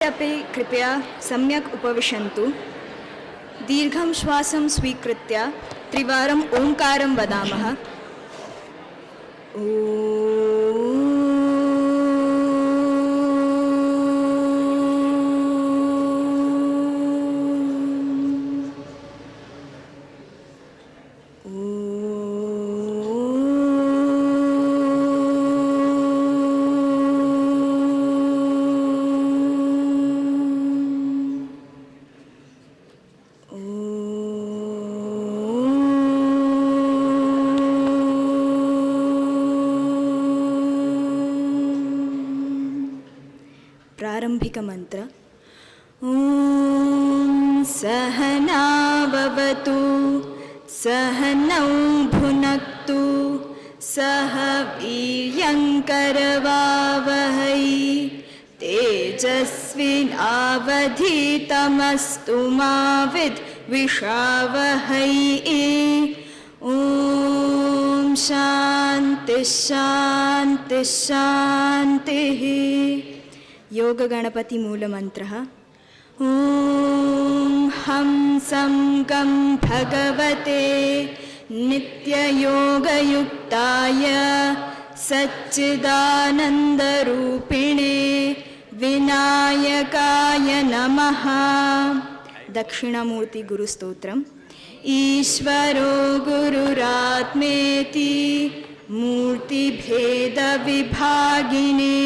अपि कृपया सम्यक् उपविशन्तु। दीर्घं श्वासं स्वीकृत्य त्रिवारम् ओंकारं वदामः। प्रारंभिकमन्त्र। ॐ सहना भवतु सहनौ भुनक्तु सह वीर्यङ्करवावहै तेजस्विनावधीतमस्तु मा विद्विषावहै। ॐ शान्ति शान्ति शान्तिः। योग गणपति मूल मंत्र। ॐ हं सं गं भगवते नित्ययोगयुक्ताय सच्चिदानन्दरूपिणे विनायकाय नमः। दक्षिणामूर्ति गुरुस्तोत्रम्। ईश्वरो गुरुरात्मेति मूर्तिभेदविभागिने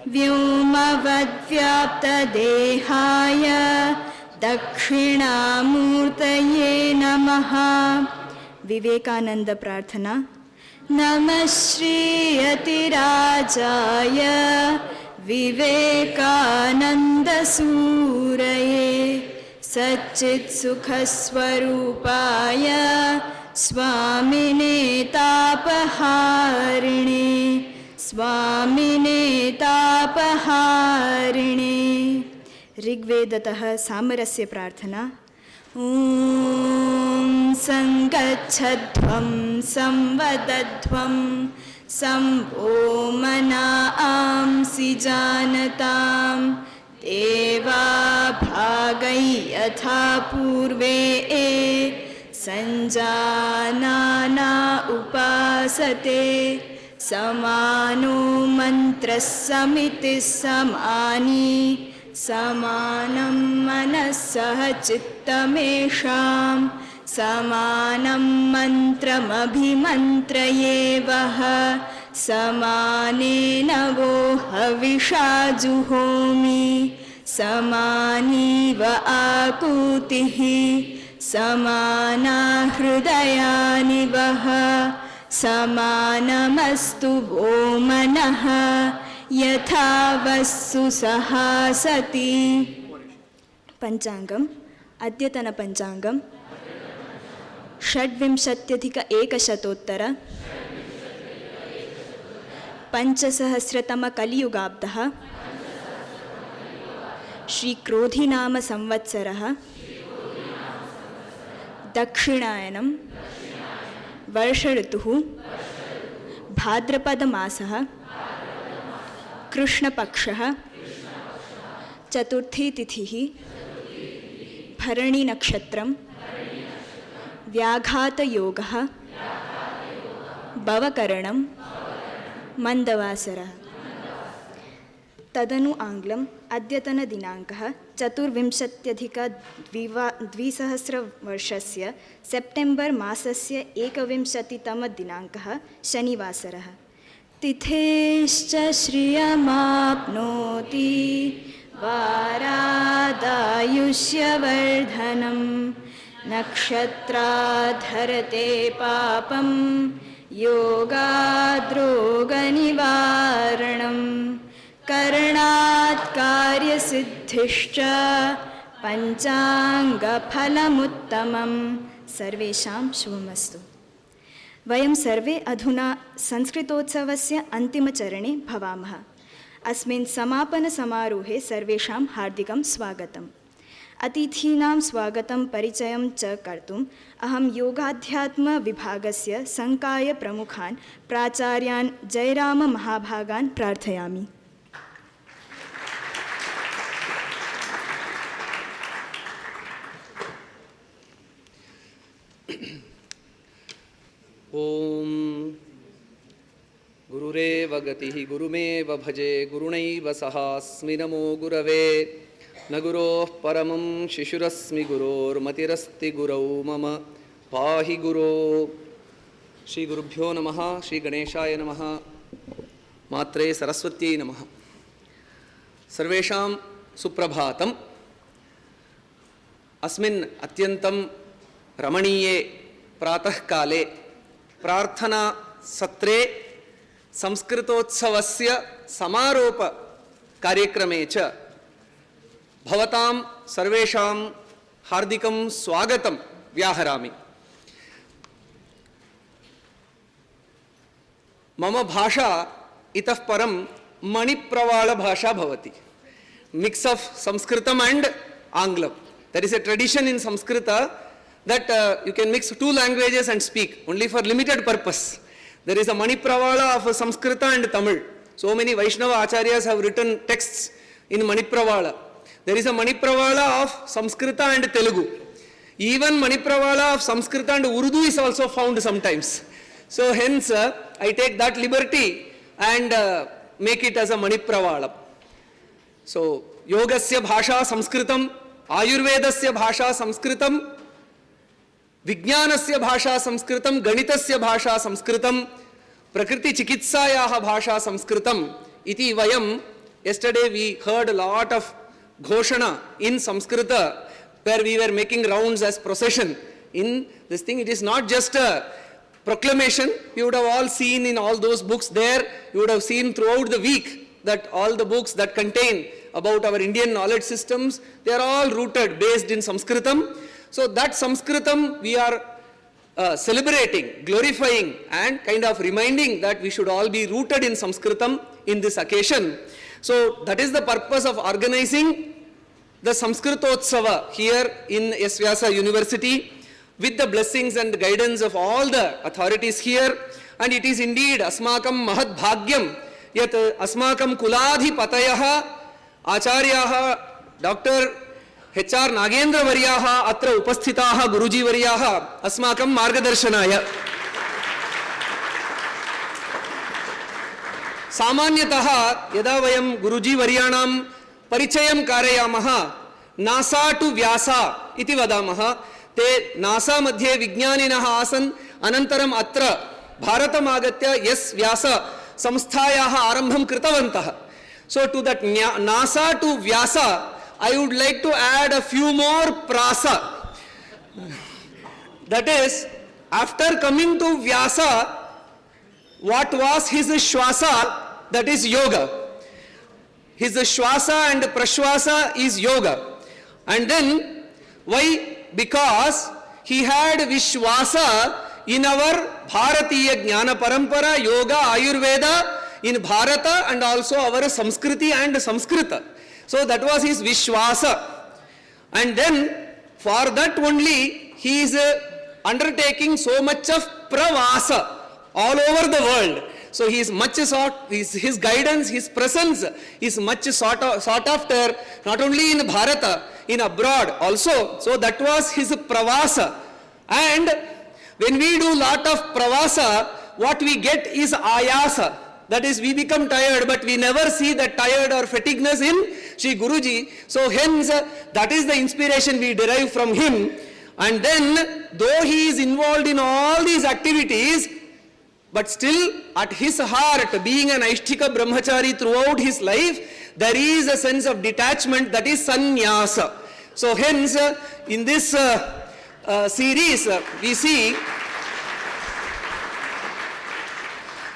व्योमवद्व्याप्तदेहाय दक्षिणामूर्तये नमः। विवेकानंद प्रार्थना। नमः श्री यतिराजाय विवेकानन्दसूरये सच्चित्सुखस्वरूपाय स्वामिने तापहारिणे स्वामिने तापहारिणे। ऋग्वेदतः सामरस्य प्रार्थना। ॐ संगच्छध्वं संवदध्वं संवो मना आंसि जानतां देवा भागै यथा पूर्वे संजानाना उपासते समानो मंत्रः समितिः समानी समानं मनः सह चित्तमेषां समानं मन्त्रमभिमन्त्रये वः समानेन वो हविषा जुहोमि समानीव आकुतिः समाना हृदयानि वः समानमस्तु वो मनः यथा वस्सु सहासति। पंचांगम। अद्यतन पंचांगम षड्विंशत्यधिक-एकशतोत्तर पंचसहस्रतम कलियुगाब्दः श्री क्रोधिनाम संवत्सरः दक्षिणायनं वर्ष ऋतुः भाद्रपद मासः कृष्णपक्षः चतुर्थी तिथिः भरणी नक्षत्रं व्याघातयोगः भवकरणं मन्दवासरः। तदनु आङ्ग्लम्। अद्यतनदिनाङ्कः 24-द्विसहस्रवर्षस्य सेप्टेम्बर् मासस्य 21-तमदिनाङ्कः शनिवासरः। तिथेश्च श्रियमाप्नोति वारादायुष्यवर्धनं नक्षत्राधरते पापं योगाद्रोगनिवारणं करणात् कार्यसिद्धिश्च पञ्चाङ्गफलमुत्तमं। सर्वेषां शुभमस्तु। वयं सर्वे अधुना संस्कृतोत्सवस्य अन्तिमचरणे भवामः। अस्मिन् समापनसमारोहे सर्वेषां हार्दिकं स्वागतम्। अतिथीनां स्वागतं परिचयं च कर्तुम् अहं योगाध्यात्मविभागस्य संकायप्रमुखान् प्राचार्यान् जयराममहाभागान् प्रार्थयामि। गुरुरेव गतिः गुरुमेव भजे गुरुणैव सहास्मि नमो गुरवे न गुरोः परमं शिशुरस्मि गुरोर्मतिरस्ति गुरौ मम पाहि गुरो। श्री गुरुभ्यो नमः। श्री गणेशाय नमः। मात्रे सरस्वत्यै नमः। सर्वेषां सुप्रभातम्। अस्मिन् अत्यन्तं रमणीये प्रातःकाले प्रार्थना सत्रे संस्कृतोत्सवस्य समारोप कार्यक्रमे च भवतां सर्वेषां हार्दिकं स्वागतं व्याहरामि। मम भाषा इतः परं मणिप्रवाल भाषा भवति। Mix of Sanskritam and Anglam. There is a tradition in Sanskrita that you can mix two languages and speak only for limited purpose. There is a Manipravala of Sanskrita and Tamil. So many Vaishnava acharyas have written texts in Manipravala. There is a Manipravala of Sanskrita and Telugu. Even Manipravala of Sanskrita and Urdu is also found sometimes. So hence I take that liberty and make it as a Manipravala. So Yogasya Bhasha Sanskritam, Ayurvedasya Bhasha Sanskritam, Vijnanasya Bhasha Sanskritam, Ganitasya Bhasha Sanskritam, Prakriti Chikitsayaha Bhasha Sanskritam. Iti Vayam. Yesterday we heard a lot of Ghoshana in Sanskrita where we were making rounds as procession. In this thing, it is not just a proclamation. You would have all seen in all those books there, you would have seen throughout the week that all the books that contain about our Indian knowledge systems, they are all rooted, based in Sanskritam. So that Sanskritam we are celebrating, glorifying and kind of reminding that we should all be rooted in Sanskritam in this occasion. So that is the purpose of organizing the Sanskritotsav here in S-VYASA University with the blessings and guidance of all the authorities here. And it is indeed Asmakam Mahad Bhagyam yat Asmakam Kuladhi Patayaha Acharyaha Dr. HR Nagendra Varyaha Atra Upasthitaha Guruji Varyaha Asmakam Margadarshanaya. Samanyataha yada vayam Guruji Varyanam परिचयं कारयामः NASA to Vyasa इति वदामः। ते NASA मध्ये विज्ञानिनः आसन्। अनन्तरम् अत्र भारतम् आगत्य एस् व्यास संस्थायाः आरम्भं कृतवन्तः। So to that NASA to Vyasa, I would like to add a few more prasa. That is, after coming to Vyasa, what was his Shwasa? That is yoga. His Shwasa and Prashwasa is yoga. And then, why? Because he had Vishwasa in our Bharatiya Jnana Parampara, Yoga, Ayurveda, in Bharata and also our Samskriti and Samskrita. So that was his Vishwasa. And then, for that only, he is undertaking so much of Pravasa all over the world. So he is much sought, his guidance, his presence is much sought after, not only in Bharata, in abroad also. So that was his Pravasa. And when we do lot of Pravasa, what we get is Ayasa. That is, we become tired, but we never see that tired or fatigueness in Shri Guruji. So hence, that is the inspiration we derive from him. And then, though he is involved in all these activities, but still at his heart, being an Aishtika Brahmachari throughout his life, there is a sense of detachment, that is sannyasa. So hence, in this series, we see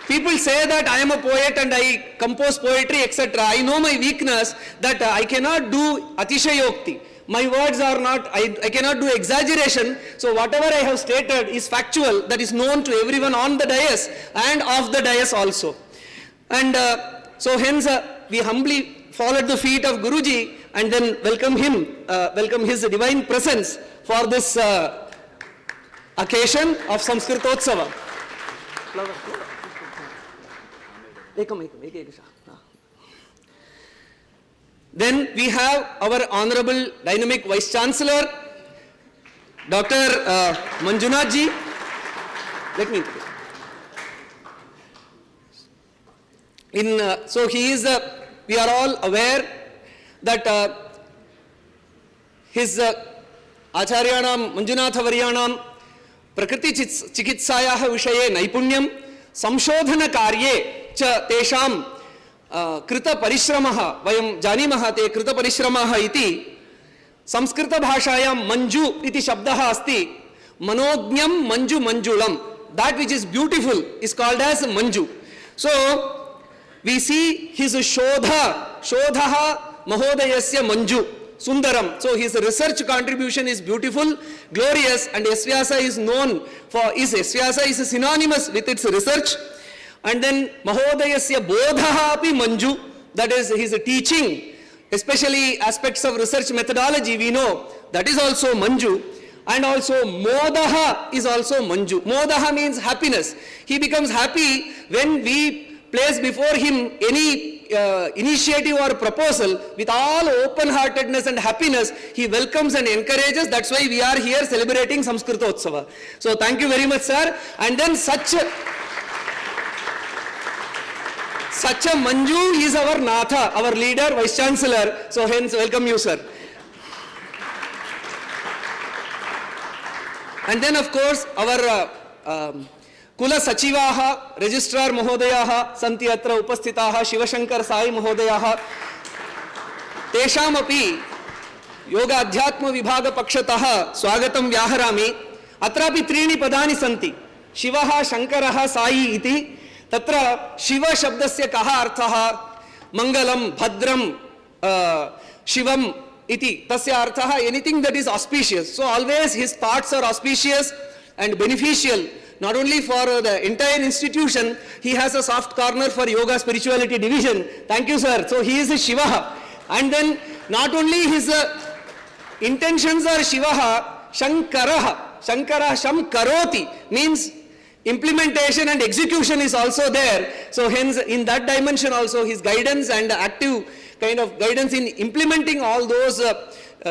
people say that I am a poet and I compose poetry, etc. I know my weakness, that I cannot do atishayokti. My words are not, I cannot do exaggeration. So whatever I have stated is factual, that is known to everyone on the dais and off the dais also. And so hence we humbly fall at the feet of Guruji and then welcome him, welcome his divine presence for this occasion of Sanskritotsav. Then we have our Honorable Dynamic Vice Chancellor, Dr. Manjunath ji. Let me introduce. So he is, we are all aware that his Acharyanam, Manjunathavaryanam, Prakriti Chikitsayaha Vishaye Naipunyam, Samshodhana Karye cha Tesham Krita Parishramaha, Vayam Janimaha te Krita Parishramaha iti, Samskrita Bhashayam Manju iti Shabdaha asti, Manognyam Manju Manjulam. That which is beautiful is called as Manju. So, we see his Shodha, Shodhaha Mahodayasya Manju, Sundaram. So, his research contribution is beautiful, glorious, and S-VYASA is known for, S-VYASA is synonymous with its research. And then Mahodayasya Bodhaha api Manju, that is his teaching, especially aspects of research methodology, we know, that is also Manju. And also Modaha is also Manju. Modaha means happiness. He becomes happy when we place before him any initiative or proposal with all open-heartedness and happiness. He welcomes and encourages. That's why we are here celebrating Samskritotsava. So thank you very much, sir. And then such a Manju is our Natha, our leader, Vice Chancellor. So hence welcome you, sir. And then of course our Kula Sachivaha, Registrar Mahodayaha, Santi Atra Upasthitaha, Shivashankar Sai Mahodayaha, Tesham api Yoga Adhyatma Vibhaga Pakshataha, Swagatam Vyaharami, Atrapi Trini Padani Santi, Shivaha Shankaraha Sai iti, Tatra Shiva Shabdasya Kaha Arthaha, Mangalam, Bhadram, Shivam, iti tasya arthaha, anything that is auspicious. So always his thoughts are auspicious and beneficial, not only for the entire institution. He has a soft corner for yoga spirituality division. Thank you, sir. So he is a Shivaha. And then not only his intentions are Shivaha, Shankaraha. Shankara Sham Karoti means implementation and execution is also there. So hence in that dimension also his guidance and active kind of guidance in implementing all those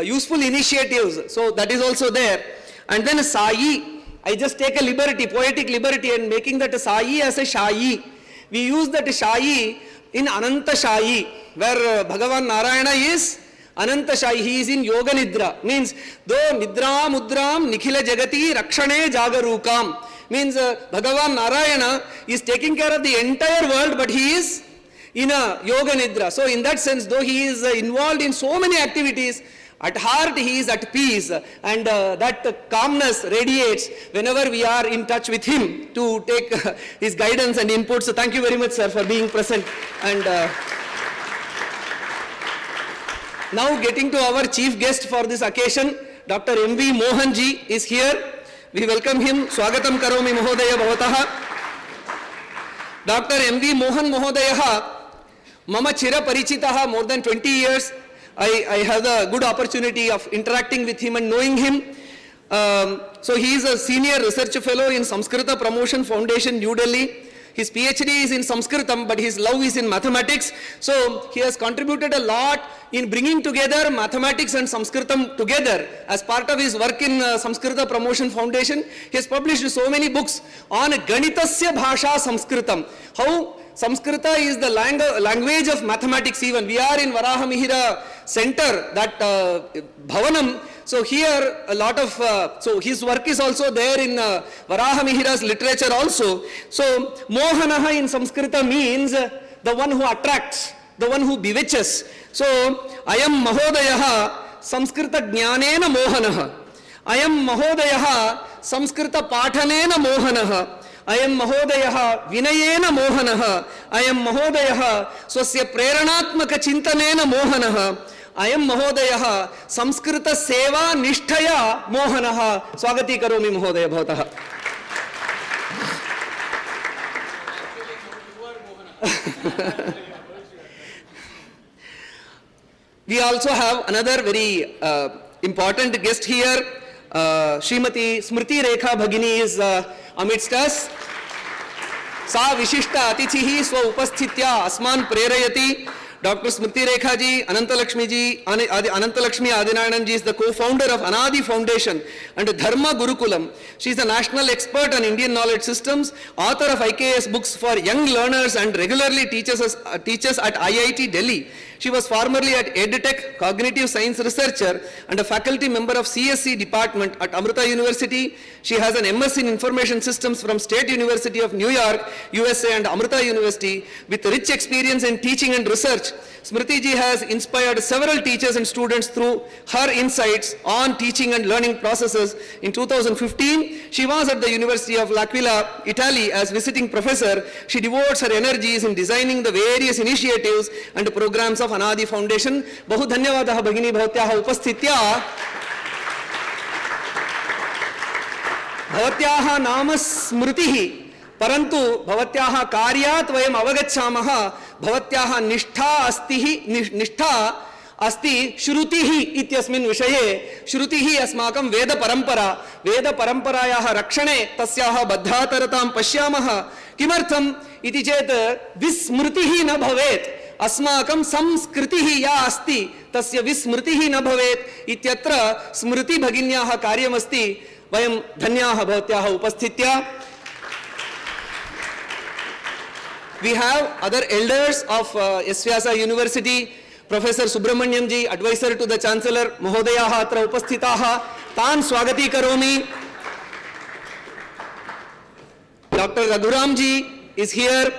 useful initiatives. So that is also there. And then Sai, I just take a liberty, poetic liberty, and making that Sai as a Shai. We use that Shai in Ananta Shai, where Bhagavan Narayana is Ananta Shai. He is in Yoga Nidra. Means, though Nidra Mudram Nikhila Jagati Rakshane Jagarukam. Means Bhagavan Narayana is taking care of the entire world, but he is in a Yoga Nidra. So in that sense, though he is involved in so many activities, at heart he is at peace, and that calmness radiates whenever we are in touch with him to take his guidance and input. So thank you very much, sir, for being present. And now getting to our chief guest for this occasion, Dr. M.V. Mohan ji is here. We welcome him. Swagatam karomi Mahodaya bhavataha. Dr. M.V. Mohan Mahodayaha, Mama Chira Parichitaha, more than 20 years. I have the good opportunity of interacting with him and knowing him. So he is a senior research fellow in Samskrita Promotion Foundation, New Delhi. His PhD is in Sanskritam, but his love is in mathematics. So he has contributed a lot in bringing together mathematics and Sanskritam together. As part of his work in Samskrita Promotion Foundation, he has published so many books on Ganitasya Bhasha Sanskritam. How Samskrita is the language of mathematics even. We are in Varahamihira Center, that Bhavanam. So here a lot of, so his work is also there in Varahamihira's literature also. So Mohanaha in Samskrita means the one who attracts, the one who bewitches. So Ayam Mahodayaha Samskrita Jnanena Mohanaha. Ayam Mahodayaha Samskrita Pathanena Mohanaha. Ayam Mahodayaha Vinayena Mohanaha. Ayam Mahodayaha Swasya Preranatmaka Chintanena Mohanaha. Ayam Mahodayaha Samskrita Seva Nishtaya Mohanaha. Swagati Karomi Mahodaya Bhavataha. We also have another very important guest here. Srimati Smriti Rekha Bhagini is amidst us. Sa Vishishta Atichihi Swa Upasthitya Asman Prerayati. Dr. Smriti Rekha ji, Anantalakshmi Adinarayanan ji is the co-founder of Anadi Foundation and Dharma Gurukulam. She is a national expert on Indian knowledge systems, author of IKS books for young learners, and regularly teaches at IIT Delhi. She was formerly at EdTech, cognitive science researcher, and a faculty member of CSC department at Amrita University. She has an MS in Information Systems from State University of New York, USA, and Amrita University. With rich experience in teaching and research, Smriti ji has inspired several teachers and students through her insights on teaching and learning processes. In 2015, she was at the University of L'Aquila, Italy as visiting professor. She devotes her energies in designing the various initiatives and programs of Anadi Foundation. बहु धन्यवादः भगिनी भवत्याः उपस्थित्या. भवत्याः नाम स्मृतिः, परन्तु भवत्याः कार्यात् वयम् अवगच्छामः भवत्याः निष्ठा अस्ति श्रुतिः इत्यस्मिन् विषये. श्रुतिः अस्माकं वेदपरम्परा. वेदपरम्परायाः रक्षणे तस्याः बद्धातरतां पश्यामः. किमर्थम् इति चेत् विस्मृतिः न भवेत्. अस्माकं संस्कृतिः या अस्ति तस्य विस्मृतिः न भवेत् इत्यत्र स्मृति भगिन्याः कार्यमस्ति. वयं धन्याः भवत्याः उपस्थित्या. We have other elders of S-VYASA University, Professor Subramaniam ji, advisor to the Chancellor, Mahodayaः अत्र उपस्थिताः. तान् स्वागतीकरोमि. Dr. Raghuram ji is here.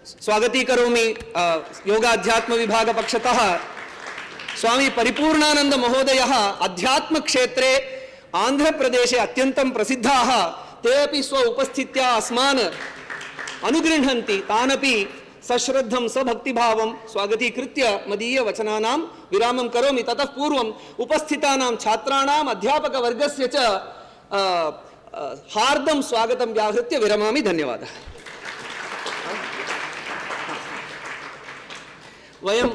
स्वागतीकरोमि yoga अध्यात्म विभाग पक्षतः. स्वामी परिपूर्णानंद महोदयः अध्यात्म क्षेत्रे आंध्र प्रदेशे अत्यन्तं प्रसिद्धाः. ते अपि स्व उपस्थित्या अस्मान् अनुगृह्णन्ति. तानपि सश्रद्धं सभक्तिभावं स्वागतीकृत्य मदीय वचनानां विरामं करोमि. ततः पूर्वम् उपस्थितानां छात्राणाम् अध्यापकवर्गस्य च हार्दं स्वागतं व्याहृत्य विरमामि. धन्यवादः. वयं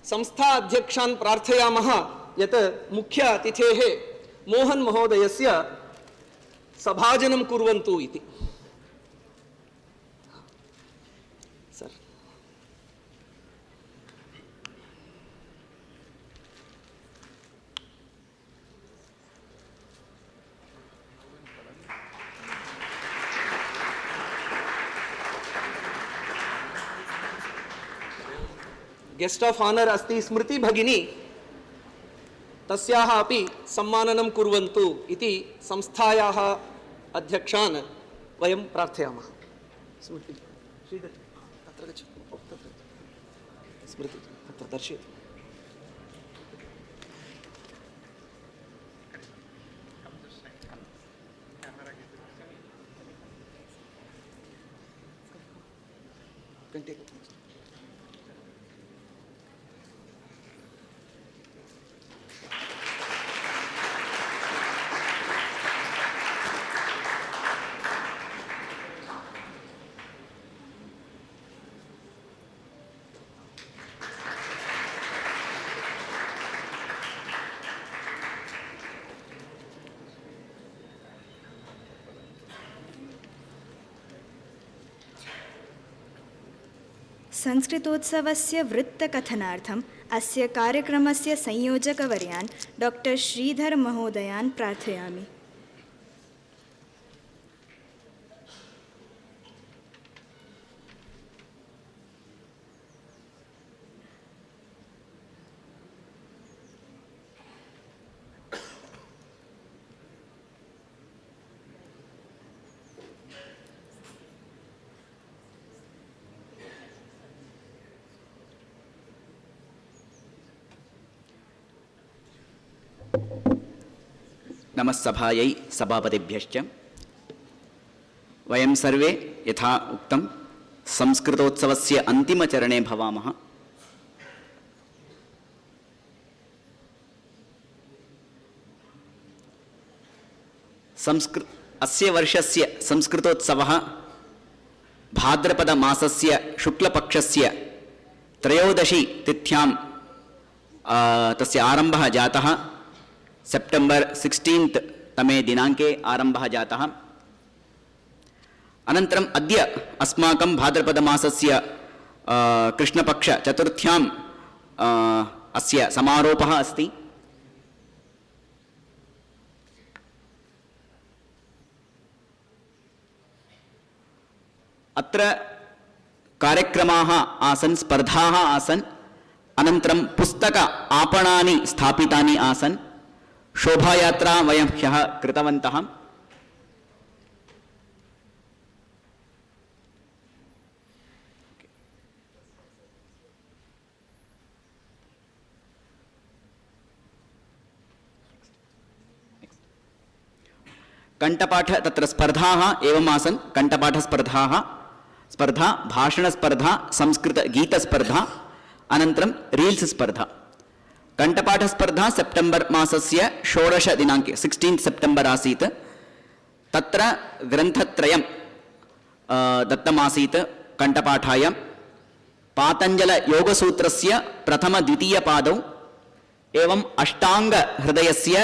संस्था अध्यक्षान् प्रार्थयामः यत् मुख्य अतिथेः मोहन महोदयस्य सभाजनं कुर्वन्तु इति. सर गेस्ट ऑफ ऑनर अस्ति स्मृति भगिनी. तस्याः अपि सम्माननं कुर्वन्तु इति संस्थायाः अध्यक्षान् वयं प्रार्थयामः. स्मृति श्रीधर तत्र गच्छ. स्मृति तत्र दर्शयतु. संस्कृतोत्सवस्य वृत्तकथनार्थम् अस्य कार्यक्रमस्य संयोजकवर्यान् डॉक्टर श्रीधर महोदयान् प्रार्थयामि. नमस्सभायै सभापतिभ्यश्च. वयं सर्वे यथा उक्तं संस्कृतोत्सवस्य अन्तिमचरणे भवामः. अस्य वर्षस्य संस्कृतोत्सवः भाद्रपदमासस्य शुक्लपक्षस्य त्रयोदशी तिथ्यां तस्य आरम्भः जातः. सेप्टेम्बर् 16 तमे दिनाङ्के आरम्भः जातः. अनन्तरम् अद्य अस्माकं भाद्रपदमासस्य कृष्णपक्ष चतुर्थ्यां अस्य समारोपः अस्ति। अत्र कार्यक्रमाः आसन्, स्पर्धाः आसन्, अनन्तरं पुस्तक आपणानि स्थापितानि आसन्, शोभायात्रा वयं ह्यः कृतवन्तः। कण्ठपाठ तत्र स्पर्धाः एवम् आसन्। कण्ठपाठस्पर्धाः, स्पर्धा, भाषणस्पर्धा, संस्कृतगीतस्पर्धा, अनन्तरं रील्स् स्पर्धा। कण्ठपाठस्पर्धा सेप्टेम्बर् मासस्य 16 दिनाङ्के 16 सेप्टेम्बर् आसीत्। तत्र ग्रन्थत्रयं दत्तमासीत् कण्ठपाठाय। पातञ्जलयोगसूत्रस्य प्रथमद्वितीयपादौ एवं अष्टाङ्गहृदयस्य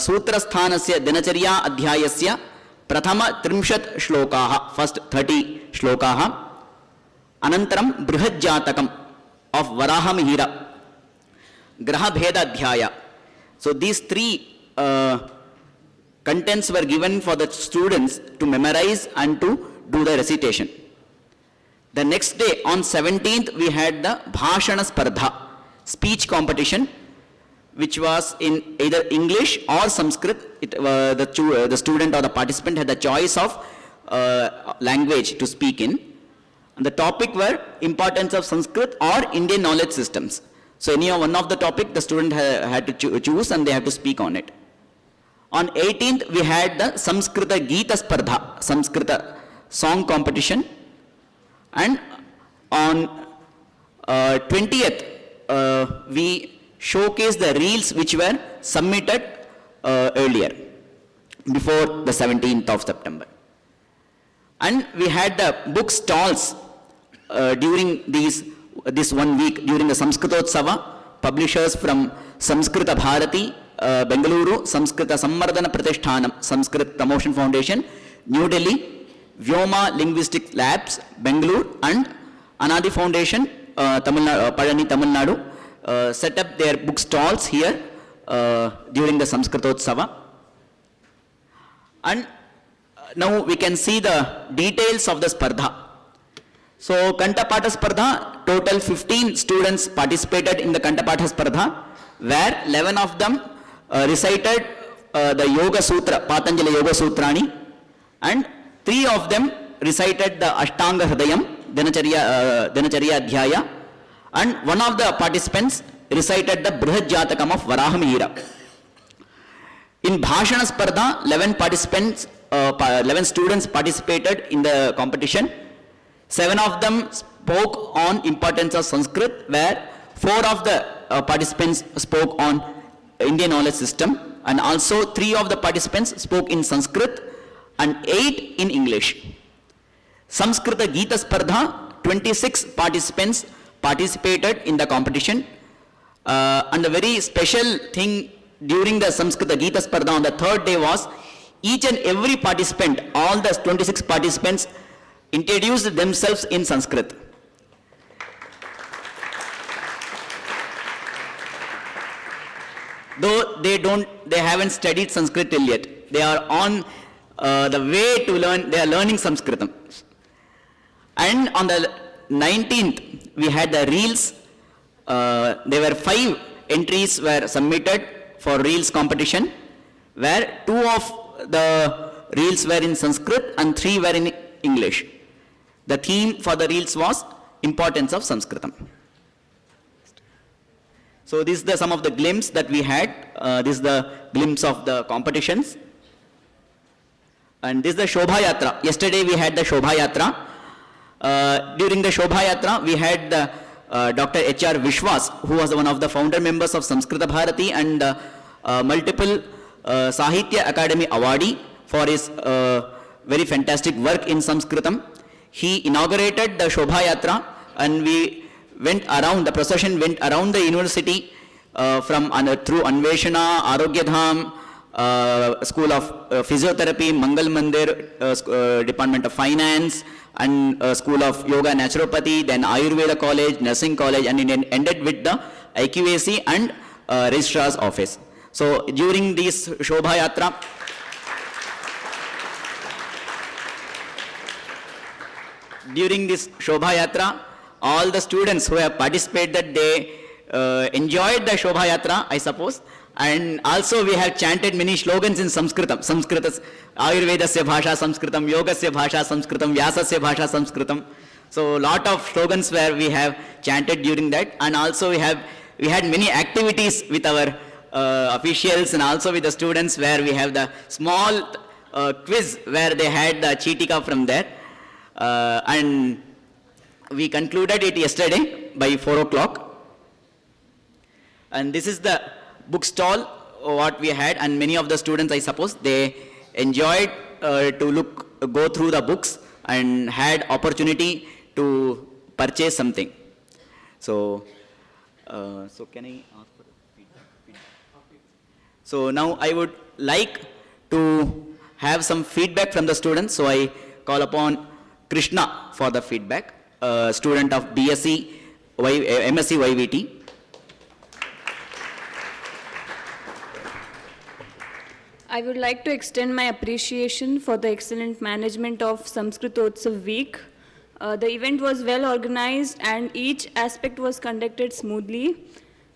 सूत्रस्थानस्य दिनचर्या अध्यायस्य प्रथम 30 श्लोकाः, फस्ट् 30 श्लोकाः, अनन्तरं बृहज्जातकम् आफ् वराहमिहिर, ग्रहभेद अध्याय. So these three contents were given for the students to memorize and to do the recitation. The next day on 17th we had the Bhashana Spardha, speech competition, which was in either English or Sanskrit. The student or the participant had the choice of language to speak in. And the topic were importance of Sanskrit or Indian knowledge systems. So any one of the topic the student had to choose and they have to speak on it. On 18th we had the Samskrita Geeta Spardha, Samskrita song competition. And on 20th we showcase the reels which were submitted earlier, before the 17th of September. And we had the book stalls during this 1 week, during the Sanskritotsav. Publishers from Samskrita Bharati, Bengaluru, Samskrita Sammardana Pratishtanam, Sanskrit Promotion Foundation, New Delhi, Vyoma Linguistic Labs, Bengaluru, and Anadi Foundation, Padani, Tamil Nadu, set up their book stalls here during the Sanskritotsav. And now we can see the details of the Spardha. So Kantapatha Spardha, total 15 students participated in the Kantapatha Spardha, where 11 of them recited the Yoga Sutra, Patanjali Yoga Sutrani, and 3 of them recited the Ashtanga Hridayam, Dinacharya Adhyaya, and one of the participants recited the Brihad Jatakam of Varahamihira. In Bhashana Spardha, 11 students participated in the competition. 7 of them spoke on importance of Sanskrit, where 4 of the participants spoke on Indian knowledge system, and also 3 of the participants spoke in Sanskrit and 8 in English. Samskrita Geeta Spardha, 26 participants participated in the competition. And the very special thing during the Samskrita Geeta Spardha on the 3rd day was each and every participant, all the 26 participants, introduced themselves in Sanskrit. Though they haven't studied Sanskrit till yet. They are on the way to learn, they are learning Sanskritam. And on the 19th, we had the reels. There were 5 entries were submitted for reels competition, where 2 of the reels were in Sanskrit and 3 were in English. The theme for the reels was importance of Sanskritam. So this is some of the glimpse that we had. This is the glimpse of the competitions. And this is the Shobha Yatra. Yesterday we had the Shobha Yatra. During the Shobha Yatra, we had Dr. H.R. Vishwas, who was one of the founder members of Samskrita Bharati and multiple Sahitya Academy awardee for his very fantastic work in Sanskritam. He inaugurated the Shobha Yatra, and we went around, the procession went around the university through Anveshana, Arogyadham, School of Physiotherapy, Mangal Mandir, Department of Finance, and School of Yoga and Naturopathy, then Ayurveda College, Nursing College, and it ended with the IQAC and Registrar's Office. So during this Shobha Yatra, all the students who have participated, they enjoyed the Shobha Yatra, I suppose. And also we have chanted many slogans in Sanskritam. Sanskritas, Ayurvedasya Bhasha Sanskritam, Yogasya Bhasha Sanskritam, Vyasasya Bhasha Sanskritam. So lot of slogans where we have chanted during that. And also we had many activities with our officials and also with the students, where we have the small quiz where they had the Cheetika from there. And we concluded it yesterday by 4 o'clock. And this is the book stall what we had, and many of the students, I suppose, they enjoyed to go through the books and had opportunity to purchase something. So can I ask for feedback? So now I would like to have some feedback from the students. So I call upon Krishna for the feedback, student of MSc YVT. I would like to extend my appreciation for the excellent management of Sanskritotsav week. The event was well organized and each aspect was conducted smoothly.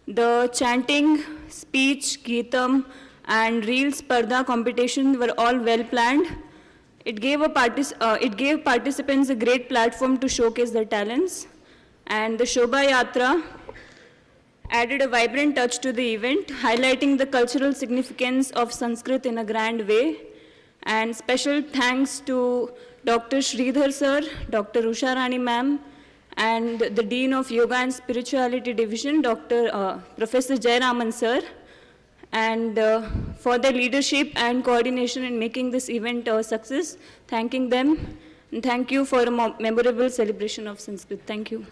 The chanting, speech, Geetam and Reel Spardha competition were all well planned. It gave participants a great platform to showcase their talents. And the Shobha Yatra added a vibrant touch to the event, highlighting the cultural significance of Sanskrit in a grand way. And special thanks to Dr. Sridhar sir, Dr. Usha Rani ma'am, and the Dean of Yoga and Spirituality Division, Professor Jayaraman sir, and for their leadership and coordination in making this event a success. Thanking them, and thank you for a memorable celebration of Sanskrit. Thank you.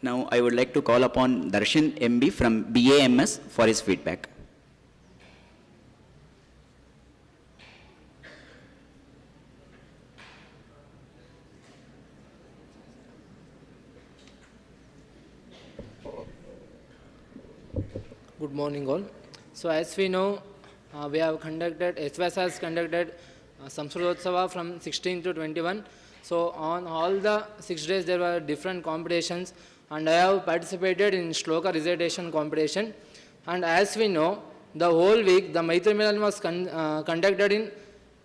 Now I would like to call upon Darshan MB from BAMS for his feedback. Good morning all. So as we know, we have conducted, S-VYASA has conducted Sanskridotsava from 16 to 21. So on all the 6 days there were different competitions, and I have participated in Shloka recitation competition. And as we know, the whole week the Maitrimilan was conducted in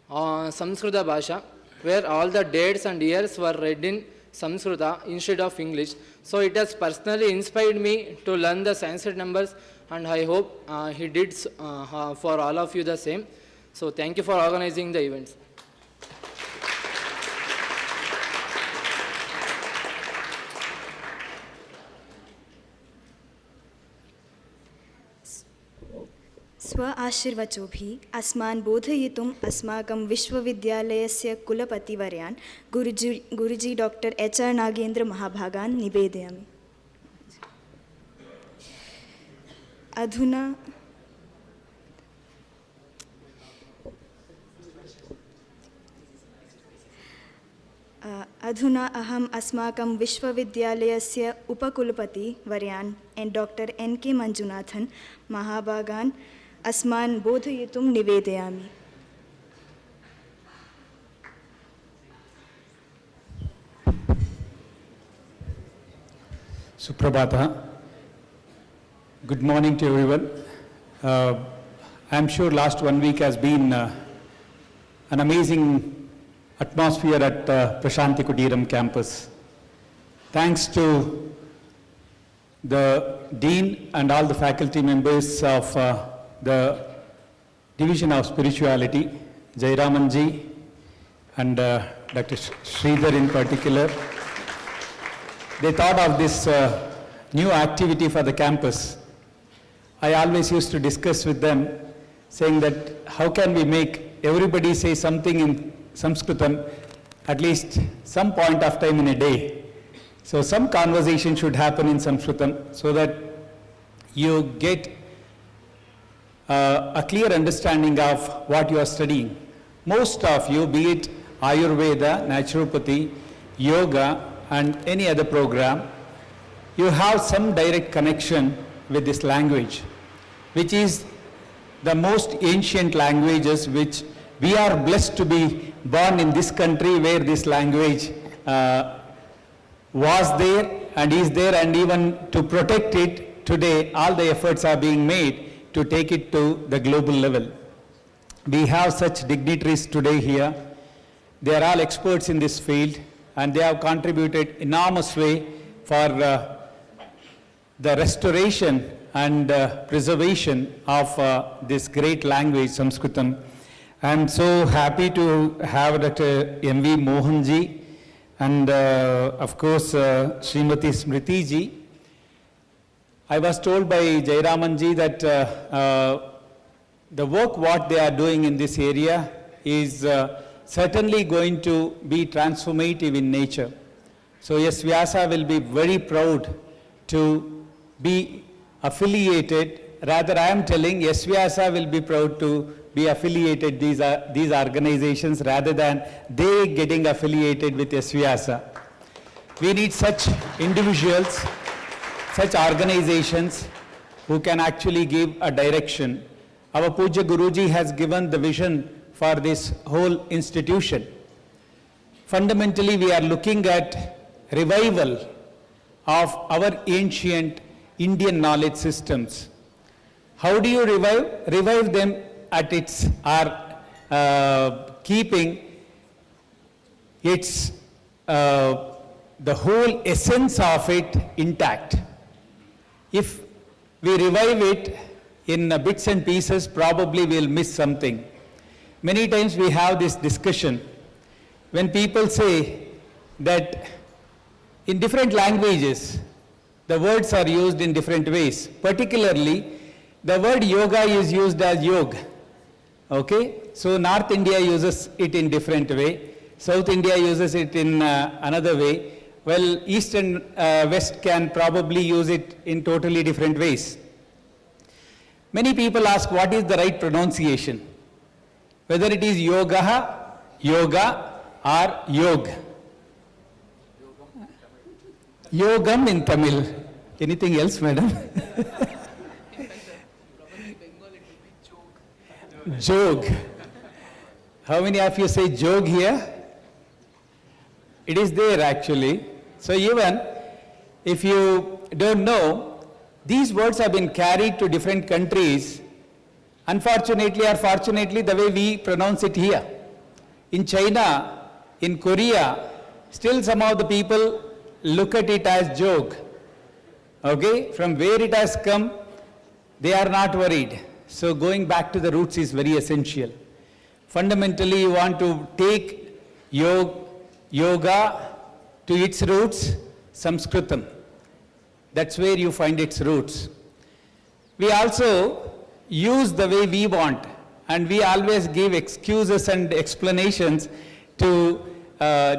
Samskrita Bhasha, where all the dates and years were read in Samskrita instead of English. So it has personally inspired me to learn the Sanskrit numbers, and I hope he did for all of you the same. So thank you for organizing the events. स्व आशीर्वचोभिः अस्मान् बोधयितुम् अस्माकं विश्वविद्यालयस्य कुलपतिवर्यान् गुरुजी doctor HR Nagendra महाभागान् निवेदयामि। अधुना अहम् अस्माकं विश्वविद्यालयस्य उपकुलपतिवर्यान् doctor NK मंजुनाथन् महाभागान् अस्मान् बोधयितुं निवेदयामि। Suprabhata. Good morning to everyone. I'm sure last 1 week has been an amazing atmosphere at Prashanti Kudiram campus. Thanks to the Dean and all the faculty members of the Division of Spirituality, Jayaramanji and Dr. Sridhar in particular. They thought of this new activity for the campus. I always used to discuss with them, saying that how can we make everybody say something in Sanskritam at least some point of time in a day. So some conversation should happen in Sanskritam so that you get a clear understanding of what you are studying. most of you, be it Ayurveda, naturopathy, yoga, and any other program, you have some direct connection with this language, which is the most ancient languages, which we are blessed to be born in this country where this language was there and is there, and even to protect it today, all the efforts are being made to take it to the global level. We have such dignitaries today here. They are all experts in this field, and they have contributed enormous way for the restoration and preservation of this great language, Sanskritam. I am so happy to have Dr. M.V. Mohanji and of course Srimati Smriti ji. I was told by Jairamanji that the work what they are doing in this area is certainly going to be transformative in nature. So S-VYASA will be very proud to be affiliated, rather I am telling S-VYASA will be proud to be affiliated these organizations rather than they getting affiliated with S-VYASA. We need such individuals, such organizations who can actually give a direction. Our Puja Guruji has given the vision for this whole institution. Fundamentally, we are looking at revival of our ancient Indian knowledge systems. How do you revive? Revive them at its, keeping its, the whole essence of it intact. If we revive it in bits and pieces, probably we'll miss something. Many times we have this discussion when people say that in different languages, the words are used in different ways. Particularly, the word yoga is used as yoga. Okay? So North India uses it in different way. South India uses it in another way. Well, East and West can probably use it in totally different ways. Many people ask what is the right pronunciation, whether it is yoga, yoga or yog. Yogam in Tamil. Anything else, madam? Jog. How many of you say jog here? It is there actually. So even if you don't know, these words have been carried to different countries, unfortunately or fortunately, the way we pronounce it here. In China, in Korea, still some of the people look at it as joke. Okay? From where it has come, they are not worried. So going back to the roots is very essential. Fundamentally, you want to take yoga to its roots, Sanskritam. That's where you find its roots. We also use the way we want, and we always give excuses and explanations to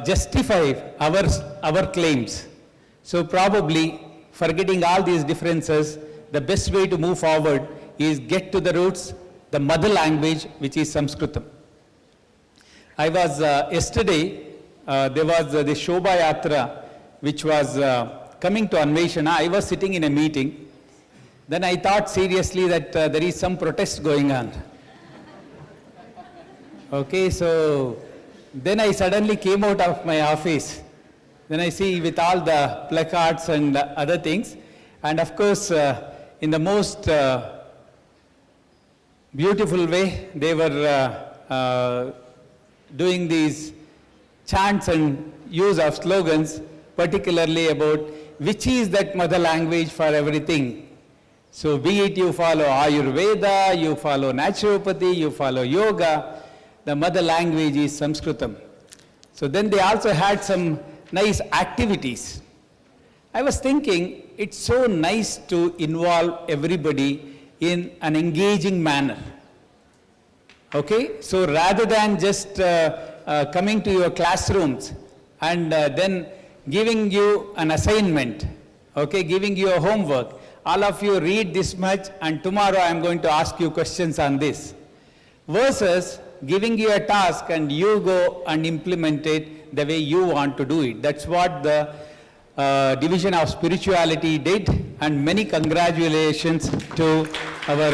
justify our claims. So probably, forgetting all these differences, the best way to move forward is get to the roots, the mother language, which is Sanskritam. I was, yesterday, there was the Shobha Yatra, which was coming to Anveshana. I was sitting in a meeting. Then I thought seriously that there is some protest going on. Okay, so then I suddenly came out of my office. Then I see with all the placards and other things. And of course, in the most beautiful way, they were doing these chants and use of slogans, particularly about which is that mother language for everything. So be it you follow Ayurveda, you follow naturopathy, you follow yoga, the mother language is Sanskritam. So then they also had some nice activities. I was thinking it's so nice to involve everybody in an engaging manner. Okay? So rather than just coming to your classrooms and then giving you an assignment, okay, giving you a homework, all of you read this much and tomorrow I am going to ask you questions on this. Versus giving you a task and you go and implement it the way you want to do it. That's what the Division of Spirituality did, and many congratulations to our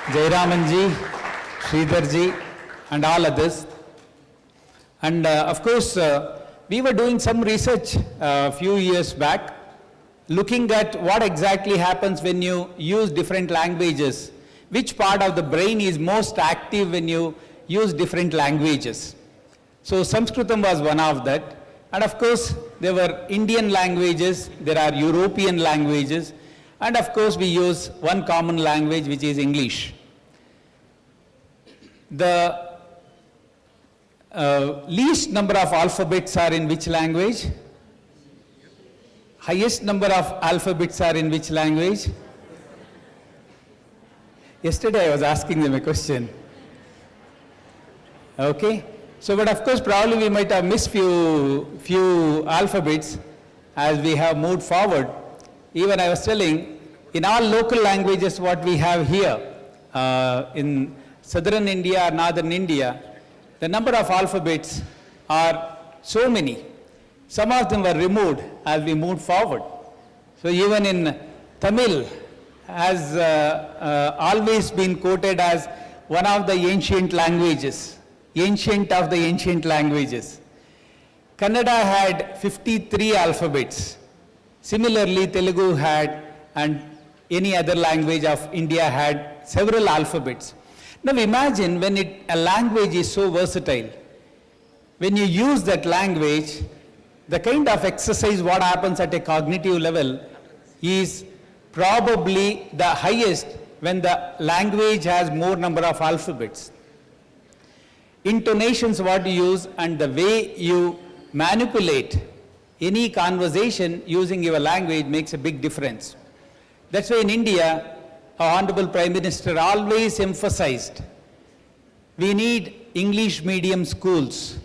Jayaramanji, Sridharji, and all others. And of course, we were doing some research a few years back, looking at what exactly happens when you use different languages. Which part of the brain is most active when you use different languages? So Sanskritam was one of that. And of course, there were Indian languages, there are European languages, and of course we use one common language, which is English. The least number of alphabets are in which language? Highest number of alphabets are in which language? Yesterday I was asking them a question. Okay? So, but of course, probably we might have missed few alphabets as we have moved forward. Even I was telling, in all local languages what we have here, in southern India or northern India, the number of alphabets are so many. Some of them were removed as we moved forward. So even in Tamil has always been quoted as one of the ancient languages. Ancient of the ancient languages. Kannada had 53 alphabets. Similarly, Telugu had, and any other language of India had several alphabets. Now imagine when a language is so versatile, when you use that language, the kind of exercise what happens at a cognitive level is probably the highest when the language has more number of alphabets. Intonations what you use and the way you manipulate any conversation using your language makes a big difference. That's why in India, our Honorable Prime Minister always emphasized, we need English medium schools.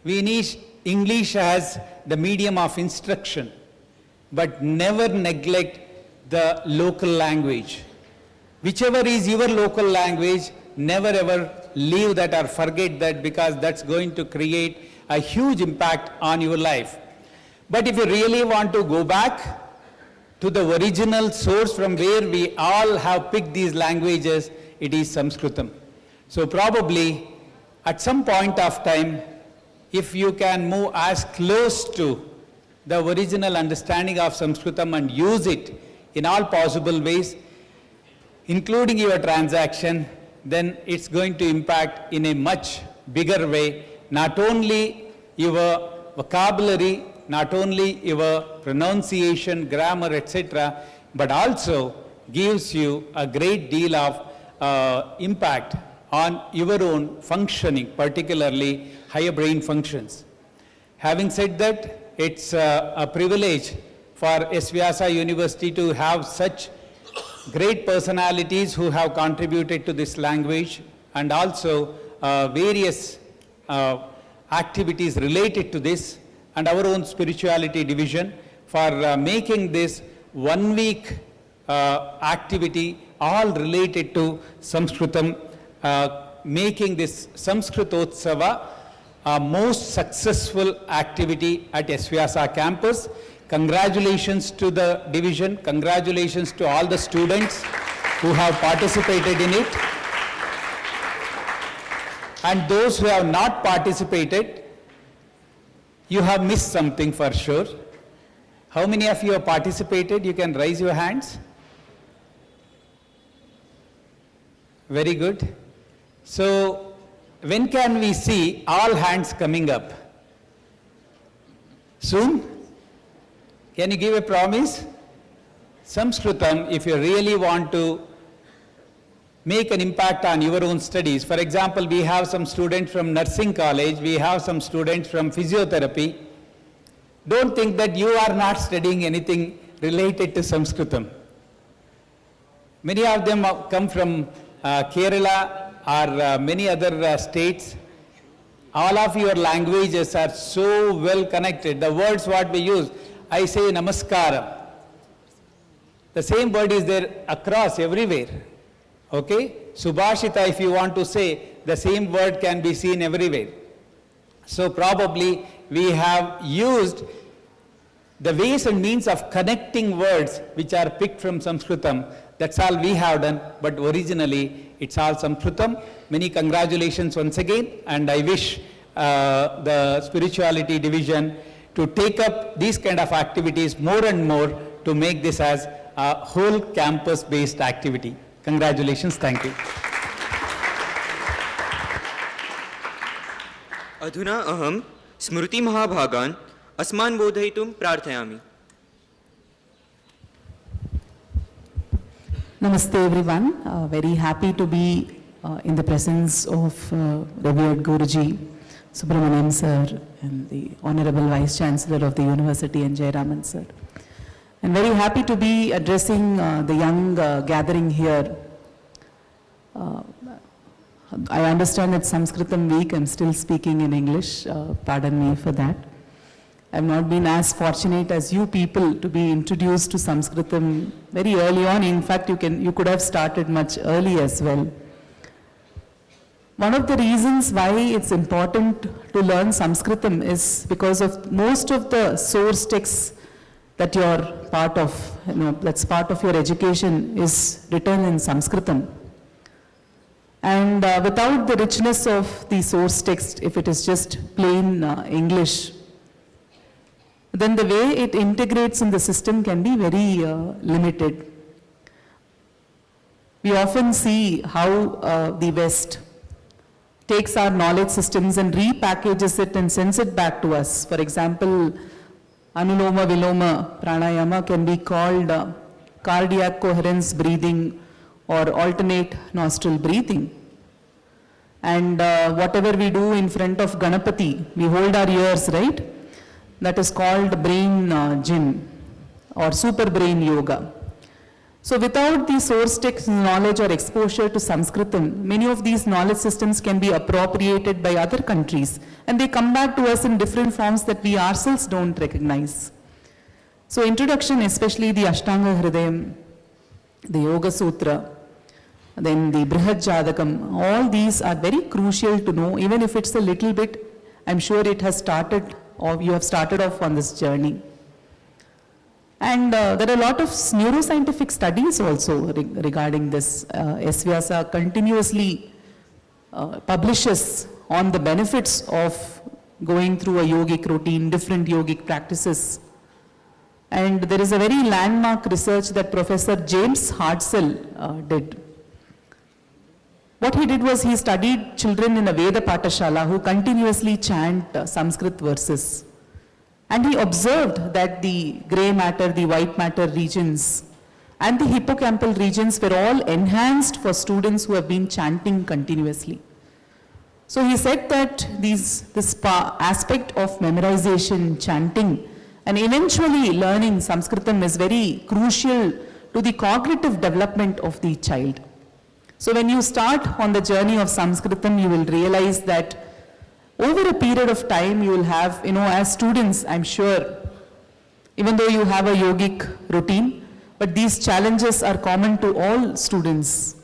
We need English as the medium of instruction, but never neglect the local language. Whichever is your local language, never ever leave that or forget that, because that's going to create a huge impact on your life. But if you really want to go back to the original source from where we all have picked these languages, it is Sanskritam. So probably at some point of time, if you can move as close to the original understanding of Sanskritam and use it in all possible ways, including your transaction, then it's going to impact in a much bigger way, not only your vocabulary, not only your pronunciation, grammar, etc., but also gives you a great deal of impact on your own functioning, particularly higher brain functions. Having said that, it's a privilege for S-VYASA University to have such great personalities who have contributed to this language, and also various activities related to this, and our own spirituality division for making this 1 week activity all related to Sanskritam, making this Sanskritotsav a most successful activity at S-VYASA campus. Congratulations to the division, congratulations to all the students who have participated in it. And those who have not participated, you have missed something for sure. How many of you have participated? You can raise your hands. Very good. So, when can we see all hands coming up? Soon? Can you give a promise? Sanskritam, if you really want to make an impact on your own studies, for example, we have some students from nursing college, we have some students from physiotherapy. Don't think that you are not studying anything related to Sanskritam. Many of them have come from Kerala or many other states. All of your languages are so well connected. The words what we use, I say namaskara. The same word is there across everywhere. Okay? Subhashita, if you want to say, the same word can be seen everywhere. So probably we have used the ways and means of connecting words which are picked from Sanskritam. That's all we have done, but originally it's all Sanskritam. Many congratulations once again, and I wish the spirituality division to take up these kind of activities more and more to make this as a whole campus-based activity. Congratulations, thank you. अधुना अहं स्मृतिमहाभागान् अस्मान् बोधयितुं प्रार्थयामि. Namaste everyone. Very happy to be in the presence of revered Guruji, Subramaniam sir, and the Honorable Vice Chancellor of the University, and Jayaraman sir. And very happy to be addressing the young gathering here. I understand it's Sanskritam week. I'm still speaking in English. Pardon me for that. I've not been as fortunate as you people to be introduced to Sanskritam very early on. In fact, you could have started much early as well. One of the reasons why it's important to learn Sanskritam is because of most of the source texts that you're part of, that's part of your education, is written in Sanskritam. And without the richness of the source text, if it is just plain English, then the way it integrates in the system can be very limited. We often see how the West takes our knowledge systems and repackages it and sends it back to us. For example, Anuloma Viloma Pranayama can be called cardiac coherence breathing or alternate nostril breathing. And whatever we do in front of Ganapati, we hold our ears, right? That is called brain gym or super brain yoga. So without the source text knowledge or exposure to Sanskritam, many of these knowledge systems can be appropriated by other countries, and they come back to us in different forms that we ourselves don't recognize. So introduction, especially the Ashtanga Hridayam, the Yoga Sutra, then the Brihad Jadakam, all these are very crucial to know. Even if it's a little bit, I'm sure it has started, or you have started off on this journey. And there are a lot of neuroscientific studies also regarding this. S-VYASA continuously publishes on the benefits of going through a yogic routine, different yogic practices. And there is a very landmark research that Professor James Hartzell did. What he did was he studied children in a Veda Patashala who continuously chant Sanskrit verses. And he observed that the grey matter, the white matter regions and the hippocampal regions were all enhanced for students who have been chanting continuously. So he said that this aspect of memorization, chanting, and eventually learning Sanskritam is very crucial to the cognitive development of the child. So when you start on the journey of Sanskritam, you will realize that over a period of time, you will have, as students, I'm sure, even though you have a yogic routine, but these challenges are common to all students.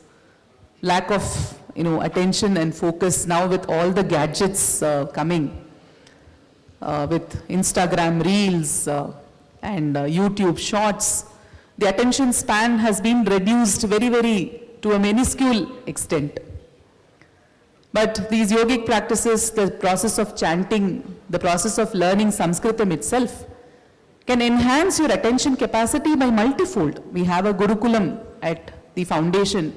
Lack of, attention and focus now with all the gadgets coming, with Instagram Reels and YouTube Shorts, the attention span has been reduced to a minuscule extent. But these yogic practices, the process of chanting, the process of learning Sanskritam itself, can enhance your attention capacity by multifold. We have a Gurukulam at the foundation.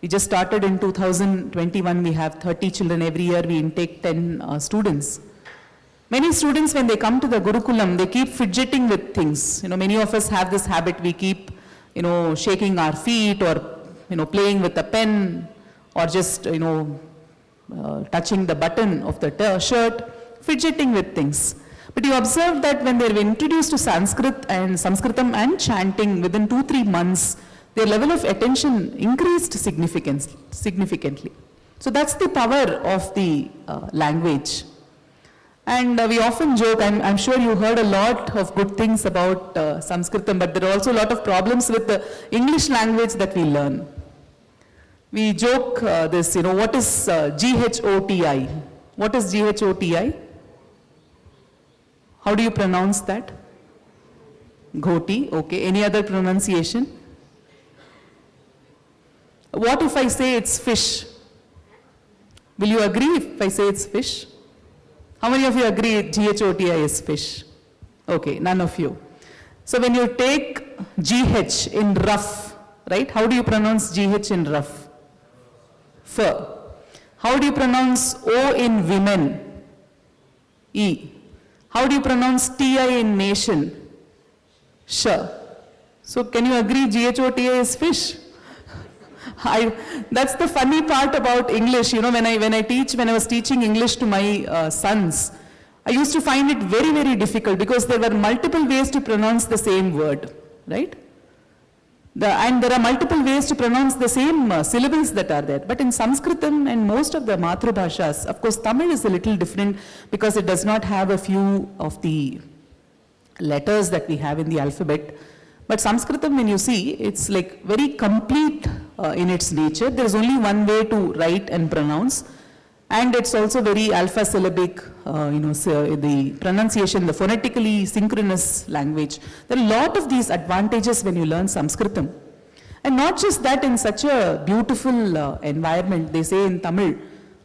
We just started in 2021. We have 30 children every year. We intake 10 students. Many students, when they come to the Gurukulam, they keep fidgeting with things. Many of us have this habit. We keep, shaking our feet or, playing with a pen or just, touching the button of the shirt, fidgeting with things. But you observe that when they were introduced to Sanskritam and chanting, within 2-3 months, their level of attention increased significantly. So that's the power of the language. And we often joke, I'm sure you heard a lot of good things about Sanskritam, but there are also a lot of problems with the English language that we learn. We joke this, what is GHOTI? What is GHOTI? How do you pronounce that? Ghoti, okay. Any other pronunciation? What if I say it's fish? Will you agree if I say it's fish? How many of you agree GHOTI is fish? Okay, none of you. So when you take GH in rough, right? How do you pronounce GH in rough? Fur. How do you pronounce O in women? E. How do you pronounce TI in nation? Sh. So can you agree GHOTI is fish? That's the funny part about English. When I was teaching English to my sons, I used to find it very, very difficult because there were multiple ways to pronounce the same word, right? And there are multiple ways to pronounce the same syllables that are there. But in Sanskritam and most of the Matrabhashas, of course, Tamil is a little different because it does not have a few of the letters that we have in the alphabet. But Sanskritam, when you see, it's like very complete in its nature. There is only one way to write and pronounce. And it's also very alpha syllabic, so the pronunciation, the phonetically synchronous language. There are a lot of these advantages when you learn Sanskritam. And not just that, in such a beautiful environment, they say in Tamil,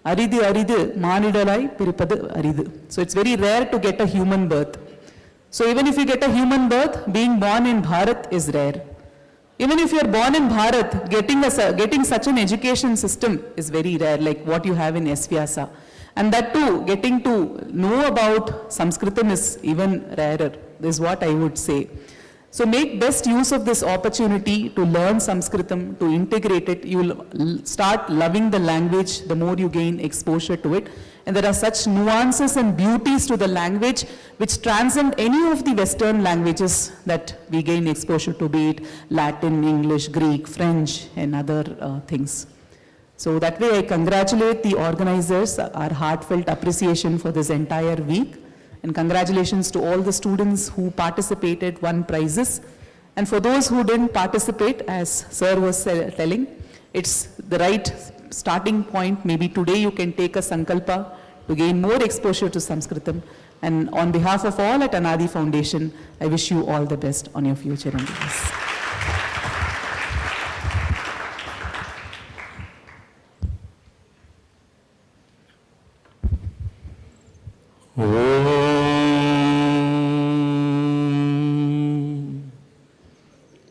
aridu aridu, manidalai piripadu aridu. So it's very rare to get a human birth. So even if you get a human birth, being born in Bharat is rare. Even if you are born in Bharat, getting such an education system is very rare, like what you have in S-VYASA. And that too, getting to know about Sanskritam is even rarer, is what I would say. So make best use of this opportunity to learn Sanskritam, to integrate it. You'll start loving the language the more you gain exposure to it. And there are such nuances and beauties to the language which transcend any of the Western languages that we gain exposure to, be it Latin, English, Greek, French, and other things. So that way I congratulate the organizers, our heartfelt appreciation for this entire week. And congratulations to all the students who participated, won prizes. And for those who didn't participate, as Sir was telling, it's the right starting point. Maybe today you can take a sankalpa to gain more exposure to Sanskritam. And on behalf of all at Anadi Foundation, I wish you all the best on your future endeavors.